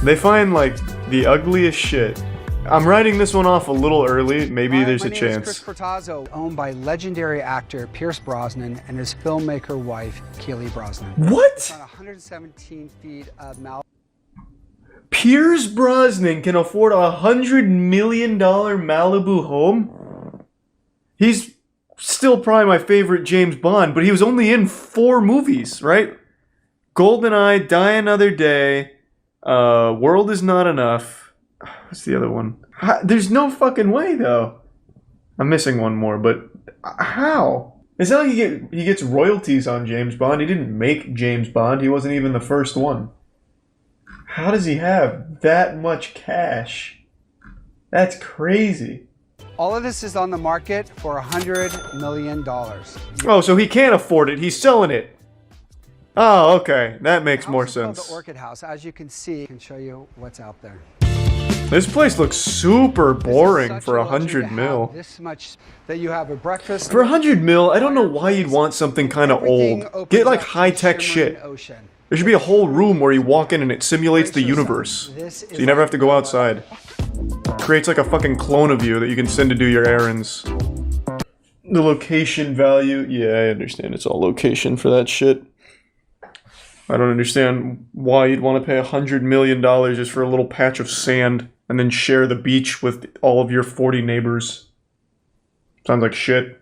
They find like the ugliest shit. I'm writing this one off a little early. Maybe there's a chance.
Chris Cortazzo, owned by legendary actor Pierce Brosnan and his filmmaker wife, Keely Brosnan.
What?
It's on 117 feet of Malibu.
Pierce Brosnan can afford a $100 million Malibu home? He's still probably my favorite James Bond, but he was only in 4 movies, right? GoldenEye, Die Another Day, World Is Not Enough. What's the other one? There's no fucking way, though. I'm missing one more, but how? It's not like he gets royalties on James Bond. He didn't make James Bond. He wasn't even the first one. How does he have that much cash? That's crazy.
All of this is on the market for $100 million.
Oh, so he can't afford it. He's selling it. Oh, okay. That makes more
It's called
sense.
the Orchid House. As you can see, I can show you what's out there.
This place looks super boring for 100 mil.
This much that you have a breakfast.
For 100 mil, I don't know why you'd want something kind of old. Get like high-tech shit. There should be a whole room where you walk in and it simulates the universe. So you never have to go outside. Creates like a fucking clone of you that you can send to do your errands. The location value. Yeah, I understand it's all location for that shit. I don't understand why you'd want to pay $100 million just for a little patch of sand and then share the beach with all of your 40 neighbors. Sounds like shit.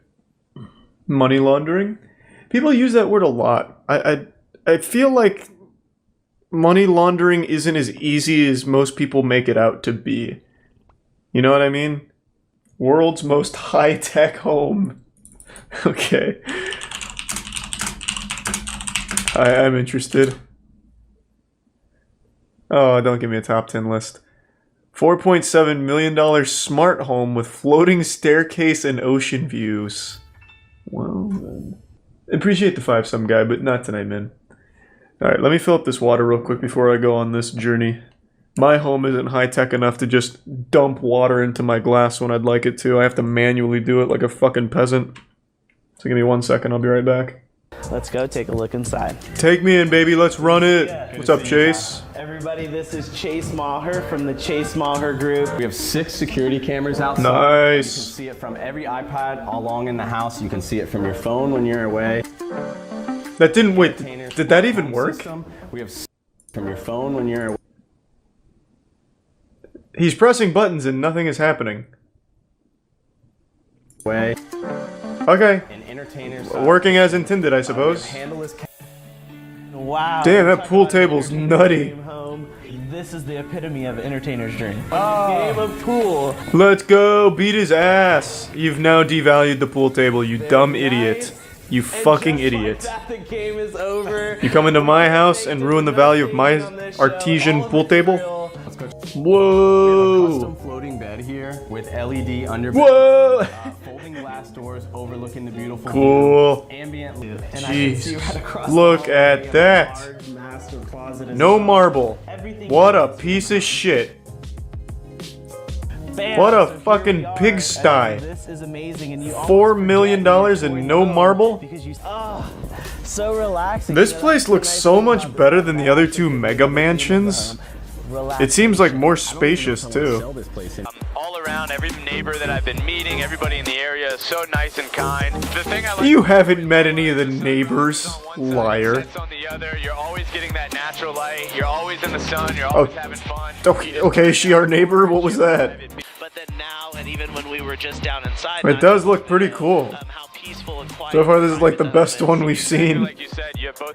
Money laundering? People use that word a lot. I feel like money laundering isn't as easy as most people make it out to be. You know what I mean? World's most high-tech home. Okay. I'm interested. Oh, don't give me a top 10 list. $4.7 million smart home with floating staircase and ocean views. Well, then. Appreciate the 5-some guy, but not tonight, man. Alright, let me fill up this water real quick before I go on this journey. My home isn't high-tech enough to just dump water into my glass when I'd like it to. I have to manually do it like a fucking peasant. So give me 1 second, I'll be right back.
Let's go take a look inside.
Take me in, baby. Let's run it. What's up, Chase?
Everybody, this is Chase Maher from the Chase Maher Group. We have 6 security cameras outside.
Nice.
You can see it from every iPad all along in the house. You can see it from your phone when you're away.
That didn't, wait, did that even work?
We have from your phone when you're away.
He's pressing buttons and nothing is happening. Okay. Working as intended, I suppose.
Wow.
Damn, that pool table's nutty.
This is the epitome of entertainer's dream. Game of pool.
Let's go, beat his ass. You've now devalued the pool table, you dumb idiot. You fucking idiot.
The game is over.
You come into my house and ruin the value of my artesian pool table? Whoa!
Custom floating bed here with LED underbed.
Whoa!
Folding glass doors overlooking the beautiful
Cool.
ambient.
Jeez. Look at that. No marble. What a piece of shit. What a fucking pigsty.
This is amazing, and you
$4 million and no marble?
so relaxing.
This place looks so much better than the other 2 mega mansions. It seems like more spacious too.
All around, every neighbor that I've been meeting, everybody in the area is so nice and kind. The thing I like
You haven't met any of the neighbors, liar.
on the other, you're always getting that natural light. You're always in the sun. You're always having fun.
Okay, is she our neighbor? What was that?
But then now, and even when we were just down inside,
It does look pretty cool. So far, this is like the best one we've seen.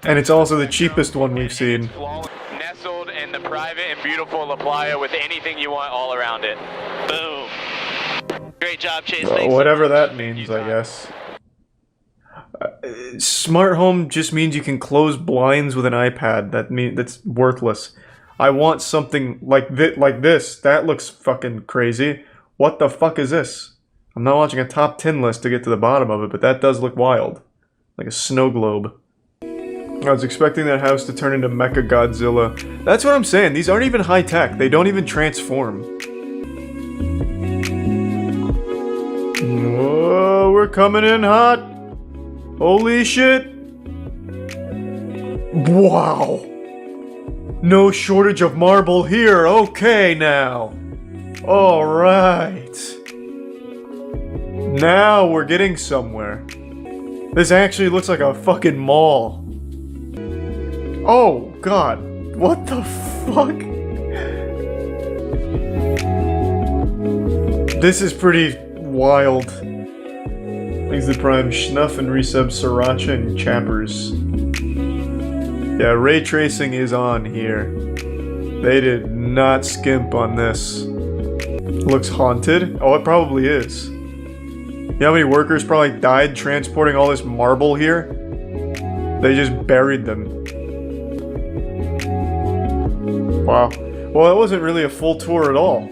And it's also the cheapest one we've seen.
nestled in the private and beautiful La Playa with anything you want all around it. Boom. Great job, Chase.
Whatever that means, I guess. Smart home just means you can close blinds with an iPad. That's worthless. I want something like this. That looks fucking crazy. What the fuck is this? I'm not watching a top 10 list to get to the bottom of it, but that does look wild. Like a snow globe. I was expecting that house to turn into Mecha Godzilla. That's what I'm saying. These aren't even high tech. They don't even transform. Whoa, we're coming in hot. Holy shit. Wow. No shortage of marble here. Okay now. Alright. Now we're getting somewhere. This actually looks like a fucking mall. Oh god. What the fuck? This is pretty wild. Thanks to Prime Schnuff and resub Sriracha and Chappers. Yeah, ray tracing is on here. They did not skimp on this. Looks haunted. Oh, it probably is. You know how many workers probably died transporting all this marble here? They just buried them. Wow. Well, that wasn't really a full tour at all.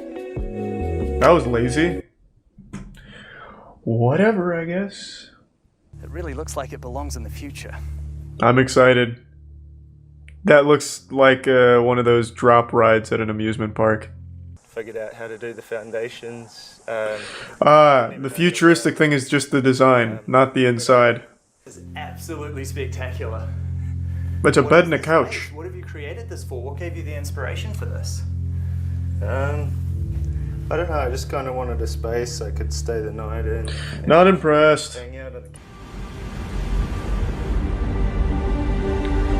That was lazy. Whatever, I guess.
It really looks like it belongs in the future.
I'm excited. That looks like one of those drop rides at an amusement park.
Figured out how to do the foundations.
The futuristic thing is just the design, not the inside.
It's absolutely spectacular.
It's a bed and a couch.
What have you created this for? What gave you the inspiration for this?
I don't know, I just kind of wanted a space I could stay the night in.
Not impressed.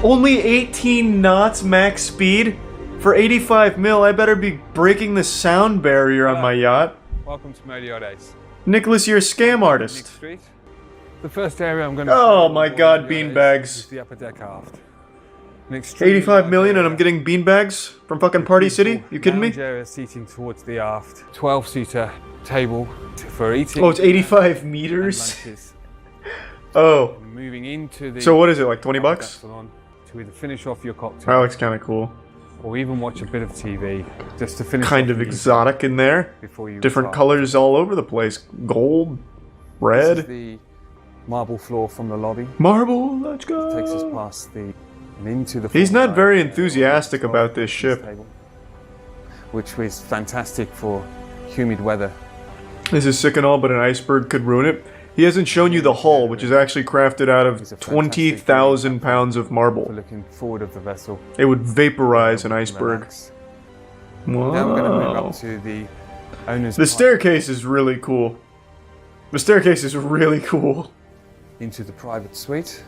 Only 18 knots max speed? For 85 mil, I better be breaking the sound barrier on my yacht.
Welcome to Meliodas.
Nicholas, you're a scam artist.
Street. The first area I'm going to
Oh my god, beanbags.
the upper deck aft.
85 million and I'm getting beanbags from fucking Party City? You kidding me?
Area seating towards the aft. 12-seater table for eating.
Oh, it's 85 meters? Oh.
Moving into the
So what is it, like 20 bucks?
To either finish off your cocktail.
That looks kind of cool.
or even watch a bit of TV just to finish
Kind
off
of
the
exotic in there.
before you
Different
retire.
colors all over the place. Gold,
This
red.
is the marble floor from the lobby.
Marble, let's go.
Takes us past the and into the.
He's
floor
not very
area,
enthusiastic about this ship.
table, which was fantastic for humid weather.
This is sick and all, but an iceberg could ruin it. He hasn't shown you the hull, which is actually crafted out of 20,000 pounds of marble.
Looking forward of the vessel.
It would vaporize an iceberg. Wow.
Now we're going to move up to the owner's
The staircase is really cool. The staircase is really cool.
into the private suite.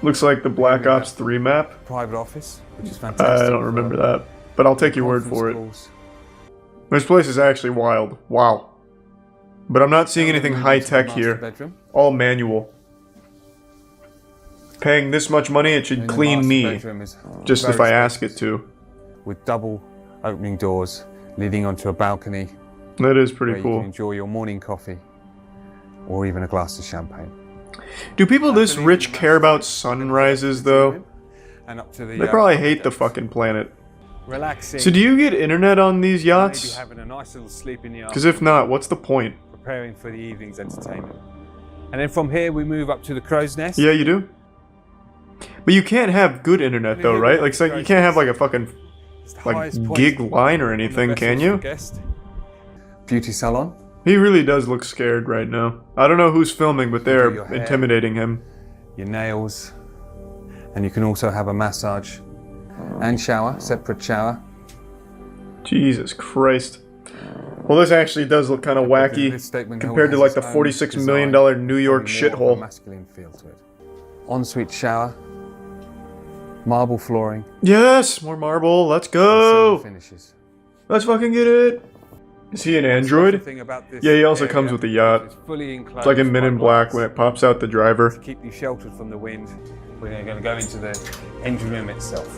Looks like the Black Ops 3 map.
Private office, which is fantastic.
I don't remember that, but I'll take your word for it. This place is actually wild. Wow. But I'm not seeing anything high-tech here. All manual. Paying this much money, it should clean me. Just if I ask it to.
With double opening doors leading onto a balcony.
That is pretty
where
cool.
You can enjoy your morning coffee or even a glass of champagne.
Do people this rich care about sunrises, though?
And up to the,
They probably hate the fucking planet.
Relaxing.
So do you get internet on these
Maybe
yachts?
having a nice little sleep in the
Because if not, what's the point?
preparing for the evening's entertainment. And then from here we move up to the crow's nest.
Yeah, you do. But you can't have good internet though, right? Like, so you can't have like a fucking like gig line or anything, can you?
Beauty salon.
He really does look scared right now. I don't know who's filming, but
your
they're
hair.
intimidating him.
Your nails. And you can also have a massage and shower, separate shower.
Jesus Christ. Well, this actually does look kind of wacky compared to like the $46 million New York shithole.
Masculine feel to it. Ensuite shower. Marble flooring.
Yes, more marble. Let's go.
Finishes.
Let's fucking get it. Is he an android? Yeah, he also comes with the yacht. It's like in Men in Black when it pops out the driver.
To keep you sheltered from the wind, we're going to go into the engine room itself.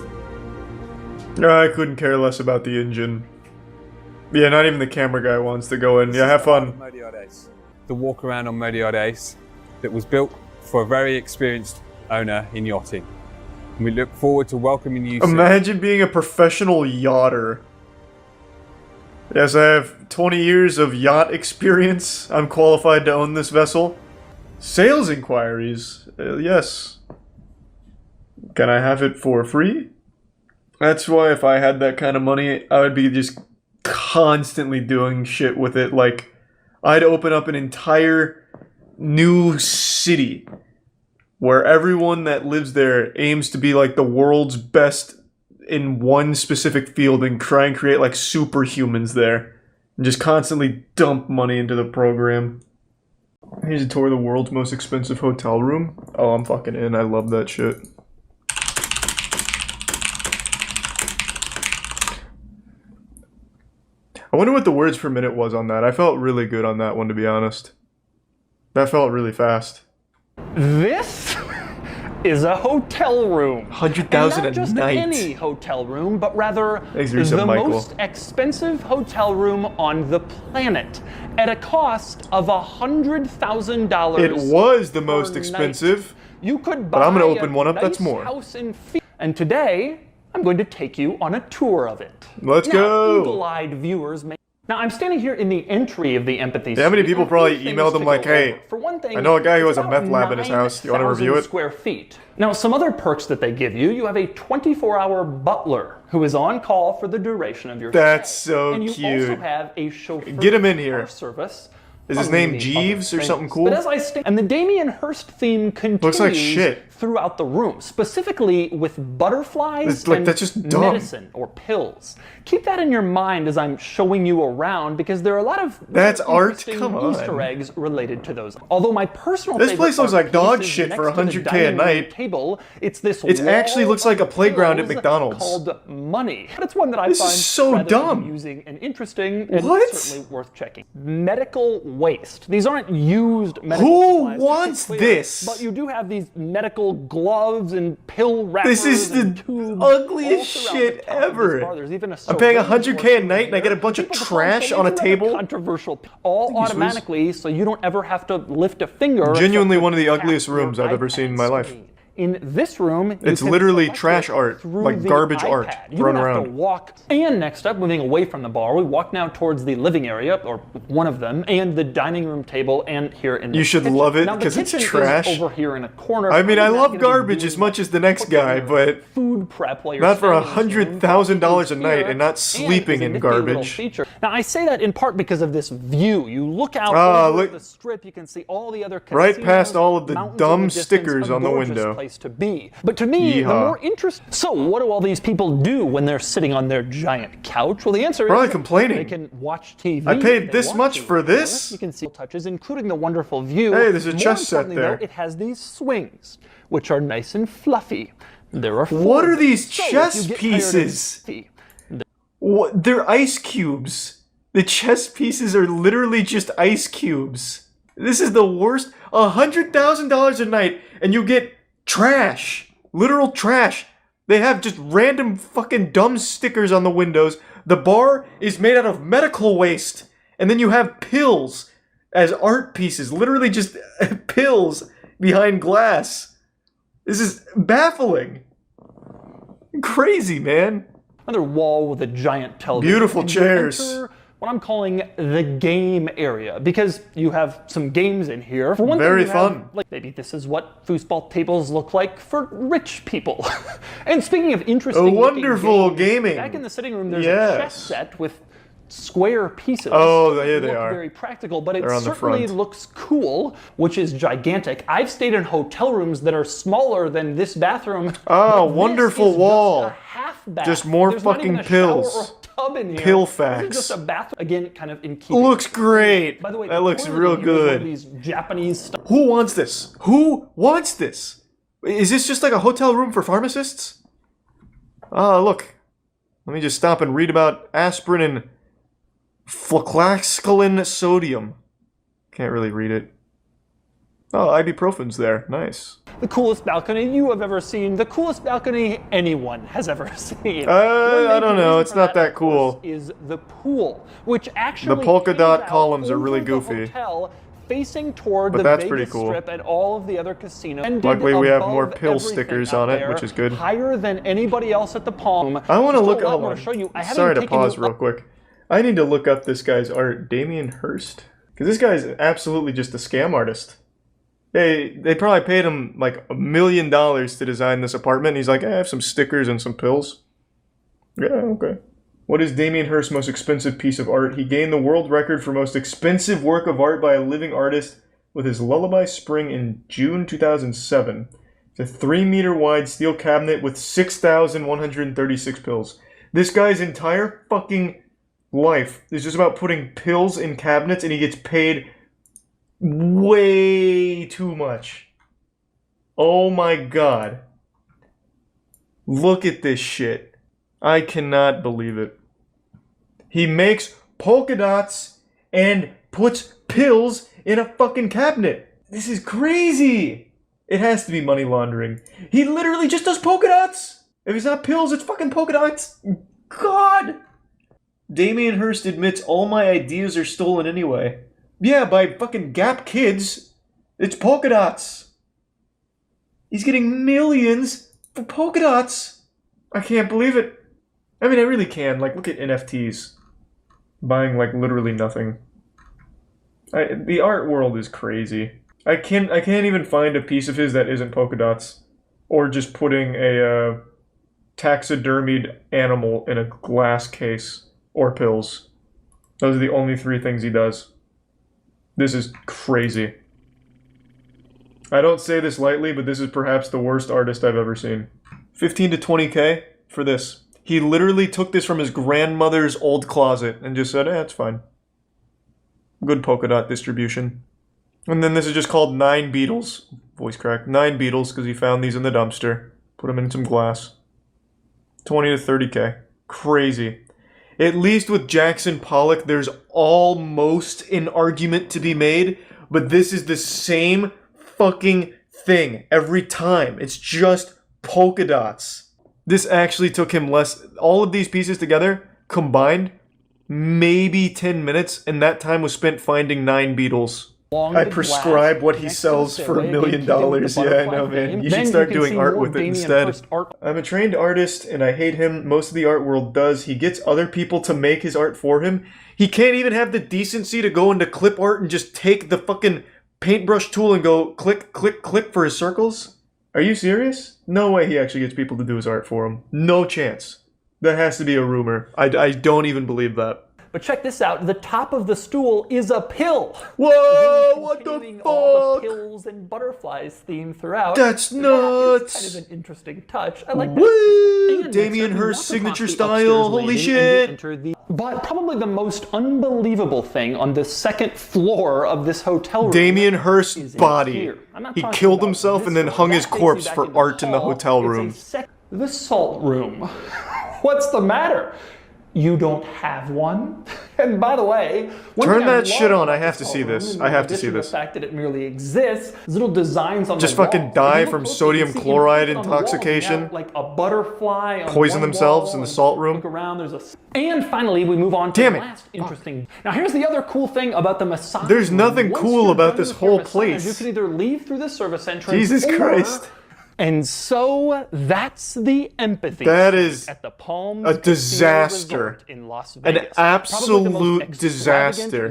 I couldn't care less about the engine. Yeah, not even the camera guy wants to go in. Yeah, have fun.
The walk around on Modiod Ace that was built for a very experienced owner in yachting. And we look forward to welcoming you soon.
Imagine being a professional yachter. Yes, I have 20 years of yacht experience. I'm qualified to own this vessel. Sales inquiries. Yes. Can I have it for free? That's why if I had that kind of money, I would be just constantly doing shit with it. Like, I'd open up an entire new city where everyone that lives there aims to be like the world's best in one specific field and try and create like superhumans there. And just constantly dump money into the program. Here's a tour of the world's most expensive hotel room. Oh, I'm fucking in. I love that shit. I wonder what the words per minute was on that. I felt really good on that one, to be honest. That felt really fast.
This is a hotel room.
100,000
Not
a
just
night.
any hotel room, but rather
Thanks, Teresa
the
Michael.
most expensive hotel room on the planet at a cost of $100,000.
It was the
per
most
night.
expensive.
You could buy
But I'm gonna
a
open one up that's
nice
more.
house in and today I'm going to take you on a tour of it.
Let's
now,
go.
Eagle-eyed viewers may. Now I'm standing here in the entry of the Empathy
Yeah, how many
Suite,
people
and
probably
a few
emailed
things
him like,
to go
hey,
over. For one thing,
I know a guy who has
it's
a meth
about
lab in his house. Do you want to review
9,000
it?
square feet. Now, some other perks that they give you, you have a 24-hour butler who is on call for the duration of your
That's
stay.
so
and you
cute.
also have a chauffeur
Get him in here.
service.
Is his
among
name
the
Jeeves
other
or something
things.
cool?
But as I and the Damien Hirst theme continues
Looks like shit.
throughout the room, specifically with butterflies
It's like,
and
that's just dumb.
medicine or pills. Keep that in your mind as I'm showing you around because there are a lot of
That's art?
interesting
Come on.
Easter eggs related to those. Although my personal
This
favorite
place looks
art
like dog
piece is
shit
next
for
to the
100K a
dining room
night.
Table. It's this
It actually
wall
looks like a
of
playground at
pills
McDonald's.
called money. But it's one that I
This
find
is so
rather
dumb.
amusing and interesting and
What?
certainly worth checking. Medical waste. These aren't used medical
Who
supplies, just to
wants
be clear,
this?
But you do have these medical gloves and pill wrappers.
This is the
and tubes
ugliest
all throughout
shit
the top of this
ever.
bar. There's even a
I'm paying
syringe
100K a
portion
night and I
here.
get a bunch of
People
trash
suppose
on a
these are
table?
Controversial. All
Thank you, Seuss.
automatically, so you don't ever have to lift a finger.
Genuinely
except
one of the
to
ugliest
tap
rooms
your
I've ever seen in my
iPad
life.
screen. In this room,
It's literally trash art, like garbage art
You
thrown
don't have
around.
to walk. And next up, moving away from the bar, we walk now towards the living area, or one of them, and the dining room table, and here in the
You should
kitchen.
love it
Now, the
because it's
kitchen is
trash.
over here in a corner.
I mean, I
Probably not
love
gonna be
garbage
doing
as much as the next guy, but
food prep while you're
not for
standing in this room.
$100,000 a night
Here,
and not
and
sleeping
is a
in
nifty little
garbage.
feature. Now, I say that in part because of this view. You look out over the strip, you can see all the other casinos,
Right past all of the
mountains
dumb
in the distance,
stickers
a
on the
gorgeous
window.
Place to be. But to me, the
Yeehaw.
more interesting. So, what do all these people do when they're sitting on their giant couch? Well, the answer
Probably
is
complaining.
they can watch TV.
I paid
they
this
watch
much
TV.
for this?
You can see touches, including the wonderful view.
Hey, there's a
More
chess set
importantly,
there.
though, it has these swings, which are nice and fluffy. There are
What
four.
are these
So, if
chess
you get tired of
pieces?
TV,
What? They're ice cubes. The chess pieces are literally just ice cubes. This is the worst. $100,000 a night, and you get trash. Literal trash. They have just random fucking dumb stickers on the windows. The bar is made out of medical waste. And then you have pills as art pieces. Literally just pills behind glass. This is baffling. Crazy, man.
Another wall with a giant television.
Beautiful
And you
chairs.
enter what I'm calling the game area, because you have some games in here. For one
Very
thing, you have,
fun.
like, maybe this is what foosball tables look like for rich people. And speaking of interesting
wonderful
games,
gaming.
back in the sitting room, there's a
Yes.
chess set with square pieces.
Oh, yeah,
Doesn't
they
look
are.
very practical, but it
They're on the
certainly
front.
looks cool, which is gigantic. I've stayed in hotel rooms that are smaller than this bathroom.
Oh,
but this
wonderful
is
wall.
Just a half bath.
Just more
There's not
fucking
even a shower
pills.
or a tub in here.
Pill
This
facts.
is just a bathroom. Again, kind of in keeping.
Looks great.
By the way,
That
the
looks
toilet
real
in here is one of
good.
These Japanese stuff.
Who wants this? Who wants this? Is this just like a hotel room for pharmacists? Oh, look. Let me just stop and read about aspirin and flucloxacillin sodium. Can't really read it. Oh, ibuprofen's there. Nice.
The coolest balcony you have ever seen. The coolest balcony anyone has ever seen.
I don't know. It's not that cool.
Is the pool, which actually
The polka dot
hangs out
columns are really
over the
goofy.
hotel, facing toward
But
the
that's
Vegas
pretty cool.
Strip and all of the other casinos. And
Luckily, we have
above
more pill
everything
stickers
out
on it,
there,
which is good.
Higher than anybody else at the Palm.
I want to
Still
look
a lot
hold
more
on.
to show you. I haven't
Sorry to
taken
pause
you
real quick. I need to look up this guy's art, Damien Hirst. Because this guy's absolutely just a scam artist. They probably paid him like $1 million to design this apartment. He's like, I have some stickers and some pills. Yeah, okay. What is Damien Hirst's most expensive piece of art? He gained the world record for most expensive work of art by a living artist with his Lullaby Spring in June 2007. It's a 3-meter wide steel cabinet with 6,136 pills. This guy's entire fucking life is just about putting pills in cabinets, and he gets paid way too much. Oh my god. Look at this shit. I cannot believe it. He makes polka dots and puts pills in a fucking cabinet. This is crazy. It has to be money laundering. He literally just does polka dots. If it's not pills, it's fucking polka dots. God. Damien Hirst admits all my ideas are stolen anyway. Yeah, by fucking Gap Kids. It's polka dots. He's getting millions for polka dots. I can't believe it. I mean, I really can. Like, look at NFTs. Buying, like, literally nothing. The art world is crazy. I can't even find a piece of his that isn't polka dots. Or just putting a taxidermied animal in a glass case. Or pills. Those are the only 3 things he does. This is crazy. I don't say this lightly, but this is perhaps the worst artist I've ever seen. 15 to 20k for this. He literally took this from his grandmother's old closet and just said, it's fine. Good polka dot distribution. And then this is just called 9 Beetles. Voice crack. 9 Beetles, because he found these in the dumpster. Put them in some glass. 20 to 30k. Crazy. At least with Jackson Pollock, there's almost an argument to be made, but this is the same fucking thing every time. It's just polka dots. This actually took him less. All of these pieces together, combined, maybe 10 minutes, and that time was spent finding 9 Beetles. I prescribe what he sells for $1 million. Yeah, I know, man. You should start doing art with it instead. I'm a trained artist, and I hate him. Most of the art world does. He gets other people to make his art for him. He can't even have the decency to go into clip art and just take the fucking paintbrush tool and go click, click, click for his circles. Are you serious? No way he actually gets people to do his art for him. No chance. That has to be a rumor. I don't even believe that.
But check this out, the top of the stool is a pill.
Whoa, what the fuck?
All the pills and butterflies theme throughout.
That's nuts.
Kind of an interesting touch. I like
Woo!
that.
Damien Hirst signature style, holy shit.
But probably the most unbelievable thing on the second floor of this hotel room.
Damien Hirst's body. He killed himself and then hung his corpse for art in the hotel room.
The salt room. What's the matter? You don't have one? And by the way,
turn that shit on. I have to see this. I have to see this.
The fact that it merely exists, there's little designs on
just
the
fucking
wall.
die from sodium chloride intoxication.
Like a butterfly on
poison themselves in the salt room.
Look around, there's a... And finally, we move on to the last interesting... Now here's the other cool thing about the massage.
There's nothing cool about this whole place.
You can either leave through the service entrance.
Jesus Christ.
And so that's the empathy.
That is
at the Palms
a disaster.
In Las Vegas.
An absolute disaster.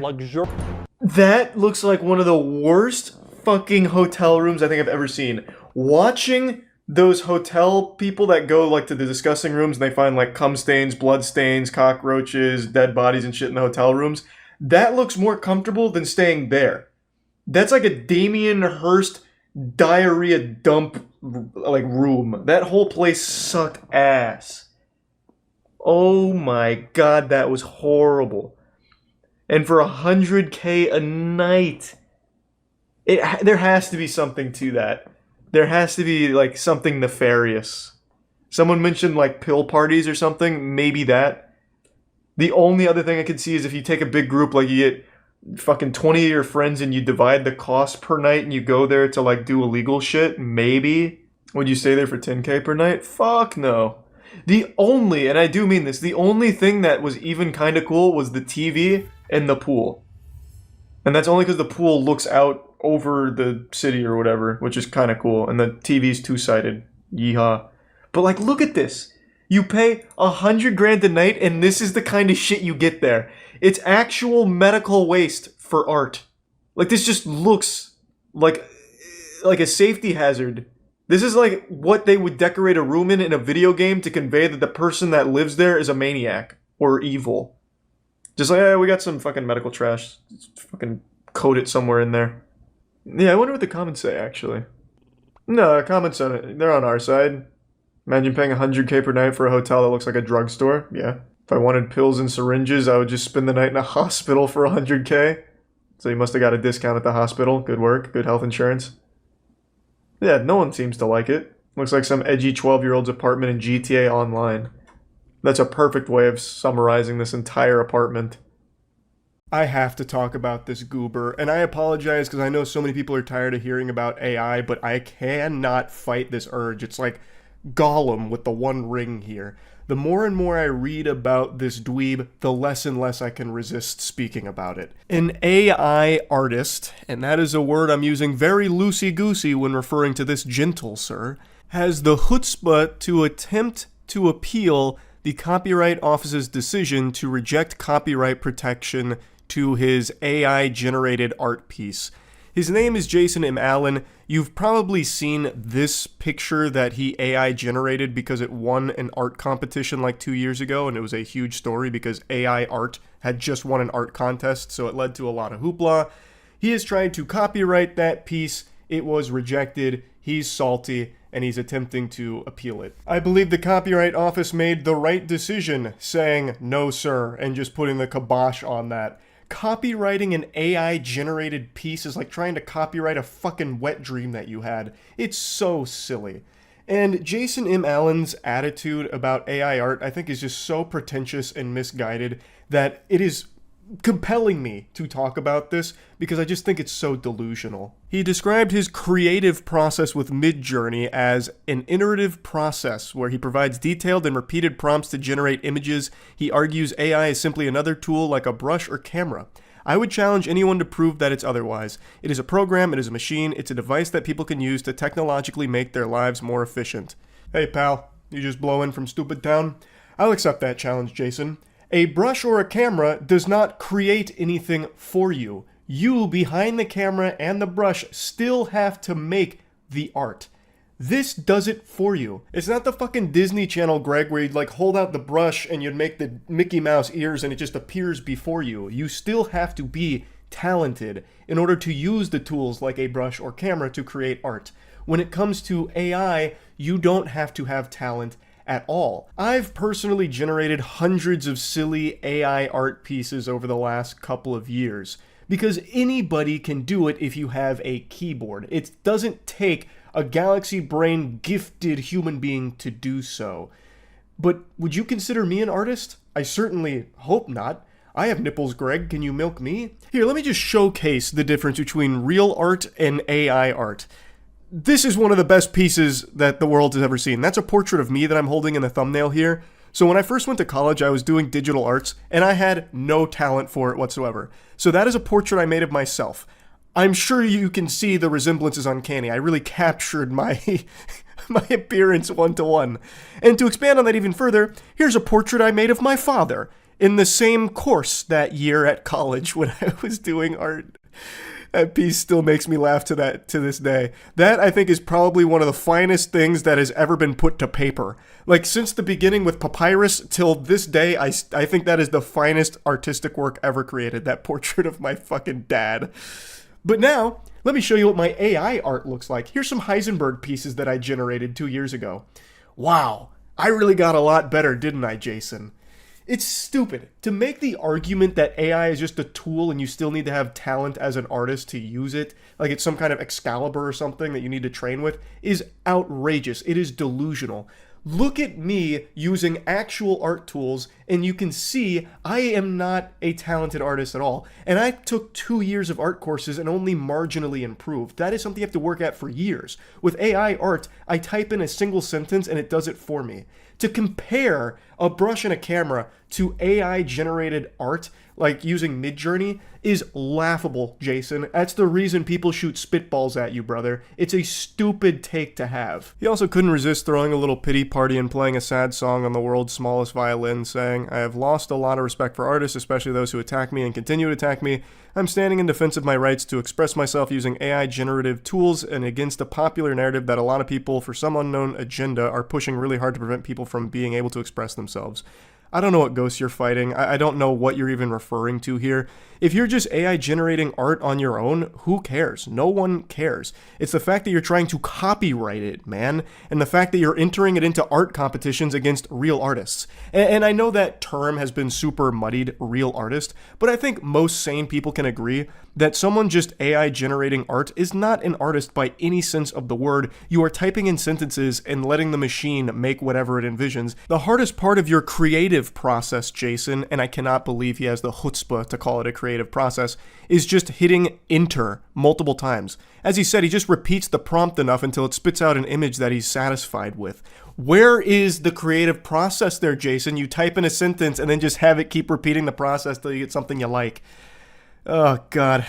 That looks like one of the worst fucking hotel rooms I think I've ever seen. Watching those hotel people that go like to the discussing rooms and they find like cum stains, blood stains, cockroaches, dead bodies and shit in the hotel rooms, that looks more comfortable than staying there. That's like a Damien Hirst diarrhea dump like room. That whole place sucked ass. Oh my god, that was horrible. And for $100K a night, there has to be something to that. There has to be like something nefarious. Someone mentioned like pill parties or something. Maybe that. The only other thing I could see is if you take a big group, like you get fucking 20 of your friends and you divide the cost per night and you go there to like do illegal shit, maybe. Would you stay there for $10K per night? Fuck no. The only, and I do mean this, the only thing that was even kind of cool was the TV and the pool. And that's only because the pool looks out over the city or whatever, which is kind of cool. And the TV's two-sided. Yeehaw. But like, look at this. You pay $100 a night and this is the kind of shit you get there. It's actual medical waste for art. Like, this just looks like a safety hazard. This is like what they would decorate a room in a video game to convey that the person that lives there is a maniac or evil. Just like, we got some fucking medical trash. Just fucking code it somewhere in there. Yeah, I wonder what the comments say, actually. No, comments on it, they're on our side. Imagine paying $100K per night for a hotel that looks like a drugstore. Yeah. If I wanted pills and syringes, I would just spend the night in a hospital for $100K. So you must have got a discount at the hospital. Good work. Good health insurance. Yeah, no one seems to like it. Looks like some edgy 12-year-old's apartment in GTA Online. That's a perfect way of summarizing this entire apartment. I have to talk about this goober, and I apologize because I know so many people are tired of hearing about AI, but I cannot fight this urge. It's like Gollum with the one ring here. The more and more I read about this dweeb, the less and less I can resist speaking about it. An AI artist, and that is a word I'm using very loosey-goosey when referring to this gentle sir, has the chutzpah to attempt to appeal the Copyright Office's decision to reject copyright protection to his AI-generated art piece. His name is Jason M. Allen. You've probably seen this picture that he AI generated because it won an art competition like 2 years ago, and it was a huge story because AI art had just won an art contest, so it led to a lot of hoopla. He has tried to copyright that piece. It was rejected. He's salty, and he's attempting to appeal it. I believe the Copyright Office made the right decision saying, no sir, and just putting the kibosh on that. Copywriting an AI-generated piece is like trying to copyright a fucking wet dream that you had. It's so silly. And Jason M. Allen's attitude about AI art, I think, is just so pretentious and misguided that it is compelling me to talk about this because I just think it's so delusional. He described his creative process with Midjourney as an iterative process where he provides detailed and repeated prompts to generate images. He argues AI is simply another tool like a brush or camera. I would challenge anyone to prove that it's otherwise. It is a program, it is a machine, it's a device that people can use to technologically make their lives more efficient. Hey pal, you just blow in from Stupid Town? I'll accept that challenge, Jason. A brush or a camera does not create anything for you. You, behind the camera and the brush, still have to make the art. This does it for you. It's not the fucking Disney Channel, Greg, where you'd like hold out the brush and you'd make the Mickey Mouse ears and it just appears before you. You still have to be talented in order to use the tools like a brush or camera to create art. When it comes to AI, you don't have to have talent at all. I've personally generated hundreds of silly AI art pieces over the last couple of years because anybody can do it if you have a keyboard. It doesn't take a galaxy brain gifted human being to do so. But would you consider me an artist? I certainly hope not. I have nipples, Greg. Can you milk me? Here, let me just showcase the difference between real art and AI art. This is one of the best pieces that the world has ever seen. That's a portrait of me that I'm holding in the thumbnail here. So when I first went to college, I was doing digital arts, and I had no talent for it whatsoever. So that is a portrait I made of myself. I'm sure you can see the resemblance is uncanny. I really captured my my appearance one-to-one. And to expand on that even further, here's a portrait I made of my father in the same course that year at college when I was doing art. That piece still makes me laugh to this day. That, I think, is probably one of the finest things that has ever been put to paper. Like, since the beginning with papyrus till this day, I think that is the finest artistic work ever created. That portrait of my fucking dad. But now, let me show you what my AI art looks like. Here's some Heisenberg pieces that I generated 2 years ago. Wow, I really got a lot better, didn't I, Jason? It's stupid. To make the argument that AI is just a tool and you still need to have talent as an artist to use it, like it's some kind of Excalibur or something that you need to train with, is outrageous. It is delusional. Look at me using actual art tools, and you can see I am not a talented artist at all. And I took 2 years of art courses and only marginally improved. That is something you have to work at for years. With AI art, I type in a single sentence and it does it for me. To compare a brush and a camera to AI-generated art, like using Midjourney, is laughable, Jason. That's the reason people shoot spitballs at you, brother. It's a stupid take to have. He also couldn't resist throwing a little pity party and playing a sad song on the world's smallest violin, saying, "I have lost a lot of respect for artists, especially those who attack me and continue to attack me. I'm standing in defense of my rights to express myself using AI-generative tools and against a popular narrative that a lot of people, for some unknown agenda, are pushing really hard to prevent people from being able to express themselves." I don't know what ghosts you're fighting. I don't know what you're even referring to here. If you're just AI generating art on your own, who cares? No one cares. It's the fact that you're trying to copyright it, man, and the fact that you're entering it into art competitions against real artists. And I know that term has been super muddied, real artist, but I think most sane people can agree that someone just AI generating art is not an artist by any sense of the word. You are typing in sentences and letting the machine make whatever it envisions. The hardest part of your creative process, Jason, and I cannot believe he has the chutzpah to call it a creative process, is just hitting enter multiple times. As he said, he just repeats the prompt enough until it spits out an image that he's satisfied with. Where is the creative process there, Jason? You type in a sentence and then just have it keep repeating the process till you get something you like. Oh, God.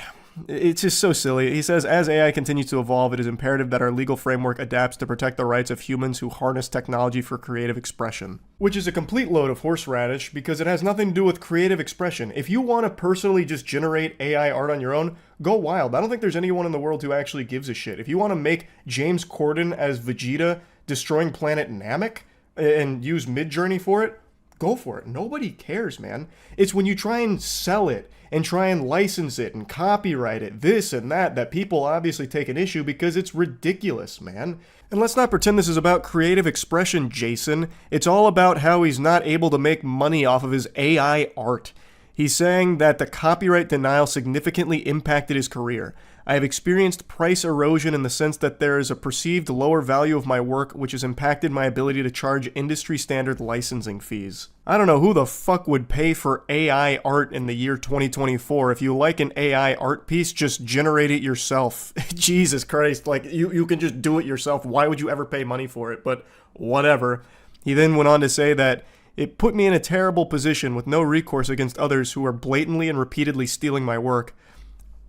It's just so silly. He says, as AI continues to evolve, it is imperative that our legal framework adapts to protect the rights of humans who harness technology for creative expression. Which is a complete load of horseradish because it has nothing to do with creative expression. If you want to personally just generate AI art on your own, go wild. I don't think there's anyone in the world who actually gives a shit. If you want to make James Corden as Vegeta destroying planet Namek and use Midjourney for it, go for it. Nobody cares, man. It's when you try and sell it and try and license it and copyright it, this and that people obviously take an issue because it's ridiculous, man. And let's not pretend this is about creative expression, Jason. It's all about how he's not able to make money off of his AI art. He's saying that the copyright denial significantly impacted his career. I have experienced price erosion in the sense that there is a perceived lower value of my work which has impacted my ability to charge industry standard licensing fees. I don't know who the fuck would pay for AI art in the year 2024. If you like an AI art piece, just generate it yourself. Jesus Christ, like you can just do it yourself. Why would you ever pay money for it? But whatever. He then went on to say that It put me in a terrible position with no recourse against others who are blatantly and repeatedly stealing my work.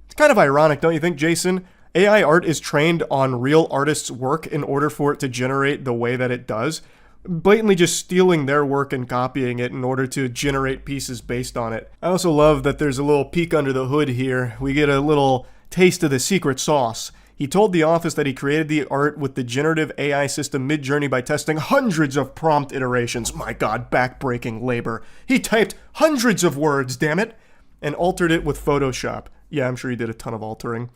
It's kind of ironic, don't you think, Jason? AI art is trained on real artists' work in order for it to generate the way that it does, blatantly just stealing their work and copying it in order to generate pieces based on it. I also love that there's a little peek under the hood here. We get a little taste of the secret sauce. He told the office that he created the art with the generative AI system Midjourney by testing hundreds of prompt iterations. My god, backbreaking labor. He typed hundreds of words, damn it, and altered it with Photoshop. Yeah, I'm sure he did a ton of altering.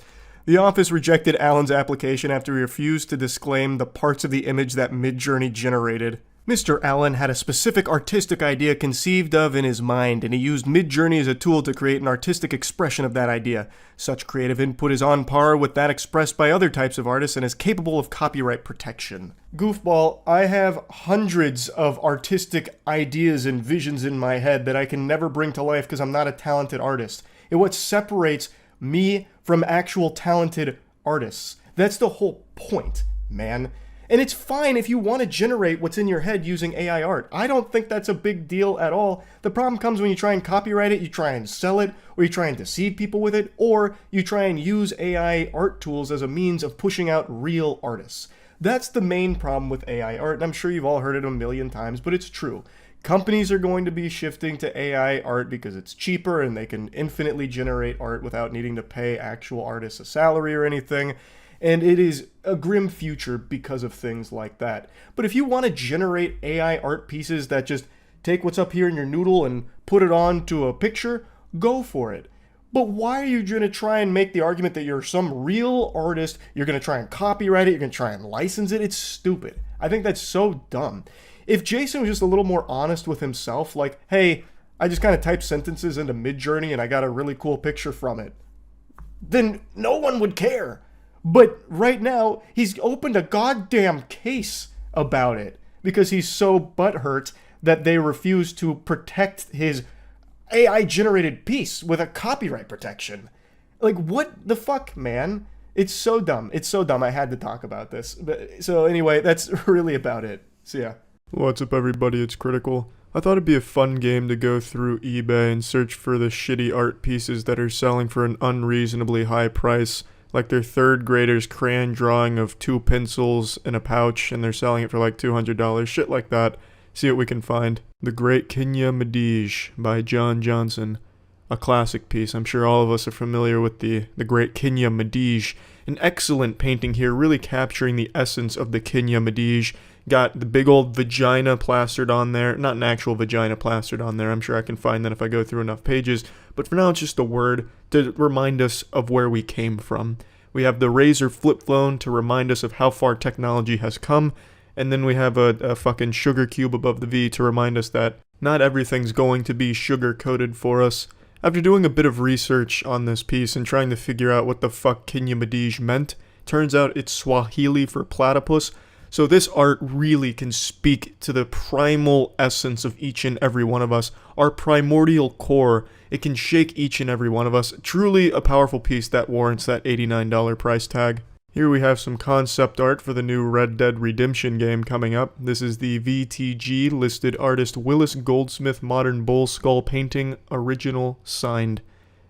The office rejected Allen's application after he refused to disclaim the parts of the image that Midjourney generated. Mr. Allen had a specific artistic idea conceived of in his mind, and he used Midjourney as a tool to create an artistic expression of that idea. Such creative input is on par with that expressed by other types of artists and is capable of copyright protection. Goofball, I have hundreds of artistic ideas and visions in my head that I can never bring to life because I'm not a talented artist. And what separates me from actual talented artists. That's the whole point, man. And it's fine if you want to generate what's in your head using AI art. I don't think that's a big deal at all. The problem comes when you try and copyright it, you try and sell it, or you try and deceive people with it, or you try and use AI art tools as a means of pushing out real artists. That's the main problem with AI art, and I'm sure you've all heard it a million times, but it's true. Companies are going to be shifting to AI art because it's cheaper and they can infinitely generate art without needing to pay actual artists a salary or anything. And it is a grim future because of things like that. But if you want to generate AI art pieces that just take what's up here in your noodle and put it onto a picture, go for it. But why are you going to try and make the argument that you're some real artist, you're going to try and copyright it, you're going to try and license it? It's stupid. I think that's so dumb. If Jason was just a little more honest with himself, like, hey, I just kind of typed sentences into Midjourney and I got a really cool picture from it, then no one would care. But right now, he's opened a goddamn case about it because he's so butthurt that they refuse to protect his AI-generated piece with a copyright protection. Like, what the fuck, man? It's so dumb. It's so dumb. I had to talk about this. So anyway, that's really about it. So yeah. What's up, everybody? It's Critical. I thought it'd be a fun game to go through eBay and search for the shitty art pieces that are selling for an unreasonably high price, like their third grader's crayon drawing of 2 pencils in a pouch, and they're selling it for like $200, shit like that. See what we can find. The Great Kenya Medige by John Johnson. A classic piece. I'm sure all of us are familiar with the Great Kenya Medige. An excellent painting here, really capturing the essence of the Kenya Medige. Got the big old vagina plastered on there. Not an actual vagina plastered on there. I'm sure I can find that if I go through enough pages. But for now, it's just a word to remind us of where we came from. We have the razor flip phone to remind us of how far technology has come. And then we have a fucking sugar cube above the V to remind us that not everything's going to be sugar-coated for us. After doing a bit of research on this piece and trying to figure out what the fuck Kenya Medige meant, turns out it's Swahili for platypus. So this art really can speak to the primal essence of each and every one of us, our primordial core. It can shake each and every one of us. Truly a powerful piece that warrants that $89 price tag. Here we have some concept art for the new Red Dead Redemption game coming up. This is the VTG listed artist Willis Goldsmith Modern Bull Skull Painting Original Signed.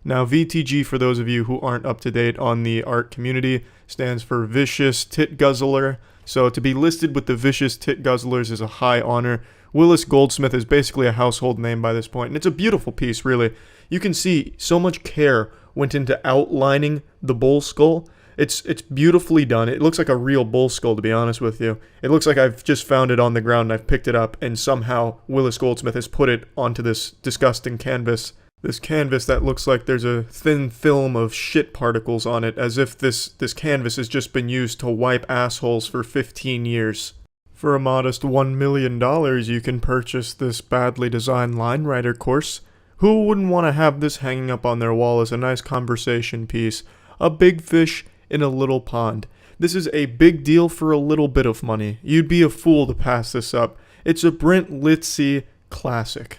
Now VTG, for those of you who aren't up to date on the art community, stands for Vicious Tit Guzzler. So to be listed with the Vicious Tit Guzzlers is a high honor. Willis Goldsmith is basically a household name by this point, and it's a beautiful piece, really. You can see so much care went into outlining the bull skull. It's beautifully done. It looks like a real bull skull, to be honest with you. It looks like I've just found it on the ground and I've picked it up, and somehow Willis Goldsmith has put it onto this disgusting canvas. This canvas that looks like there's a thin film of shit particles on it, as if this canvas has just been used to wipe assholes for 15 years. For a modest $1 million, you can purchase this badly designed line writer course. Who wouldn't want to have this hanging up on their wall as a nice conversation piece? A big fish in a little pond. This is a big deal for a little bit of money. You'd be a fool to pass this up. It's a Brent Litzy classic.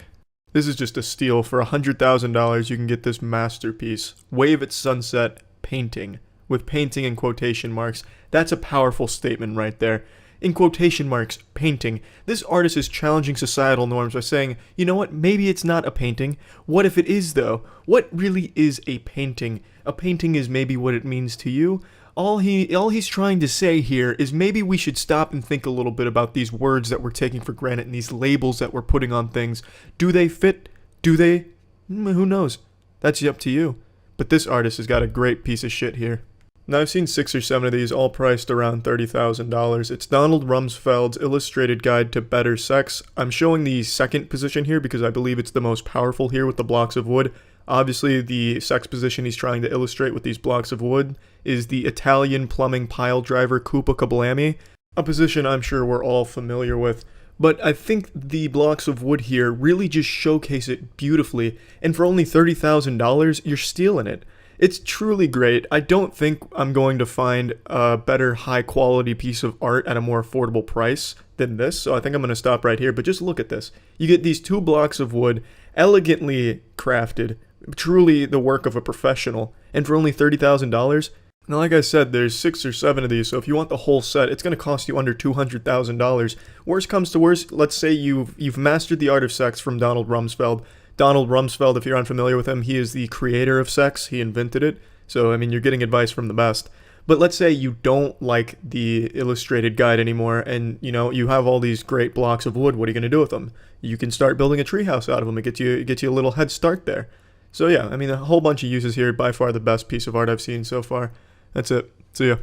This is just a steal. For $100,000, you can get this masterpiece. Wave at Sunset painting. With painting in quotation marks. That's a powerful statement right there. in quotation marks, painting. This artist is challenging societal norms by saying, you know what, maybe it's not a painting. What if it is, though? What really is a painting? A painting is maybe what it means to you. All he's trying to say here is maybe we should stop and think a little bit about these words that we're taking for granted and these labels that we're putting on things. Do they fit? Do they? Who knows? That's up to you. But this artist has got a great piece of shit here. Now I've seen 6 or 7 of these, all priced around $30,000. It's Donald Rumsfeld's Illustrated Guide to Better Sex. I'm showing the second position here because I believe it's the most powerful here with the blocks of wood. Obviously, the sex position he's trying to illustrate with these blocks of wood is the Italian plumbing pile driver Koopa Kablami, a position I'm sure we're all familiar with. But I think the blocks of wood here really just showcase it beautifully, and for only $30,000, you're stealing it. It's truly great. I don't think I'm going to find a better high-quality piece of art at a more affordable price than this, so I think I'm going to stop right here. But just look at this. You get these 2 blocks of wood, elegantly crafted, truly the work of a professional, and for only $30,000. Now, like I said, there's 6 or 7 of these, so if you want the whole set, it's going to cost you under $200,000. Worst comes to worst, let's say you've mastered the art of sex from Donald Rumsfeld. Donald Rumsfeld, if you're unfamiliar with him, he is the creator of sex. He invented it. So, I mean, you're getting advice from the best. But let's say you don't like the illustrated guide anymore, and, you have all these great blocks of wood. What are you going to do with them? You can start building a treehouse out of them. It gets you a little head start there. So, yeah, I mean, a whole bunch of uses here. By far the best piece of art I've seen so far. That's it. See ya.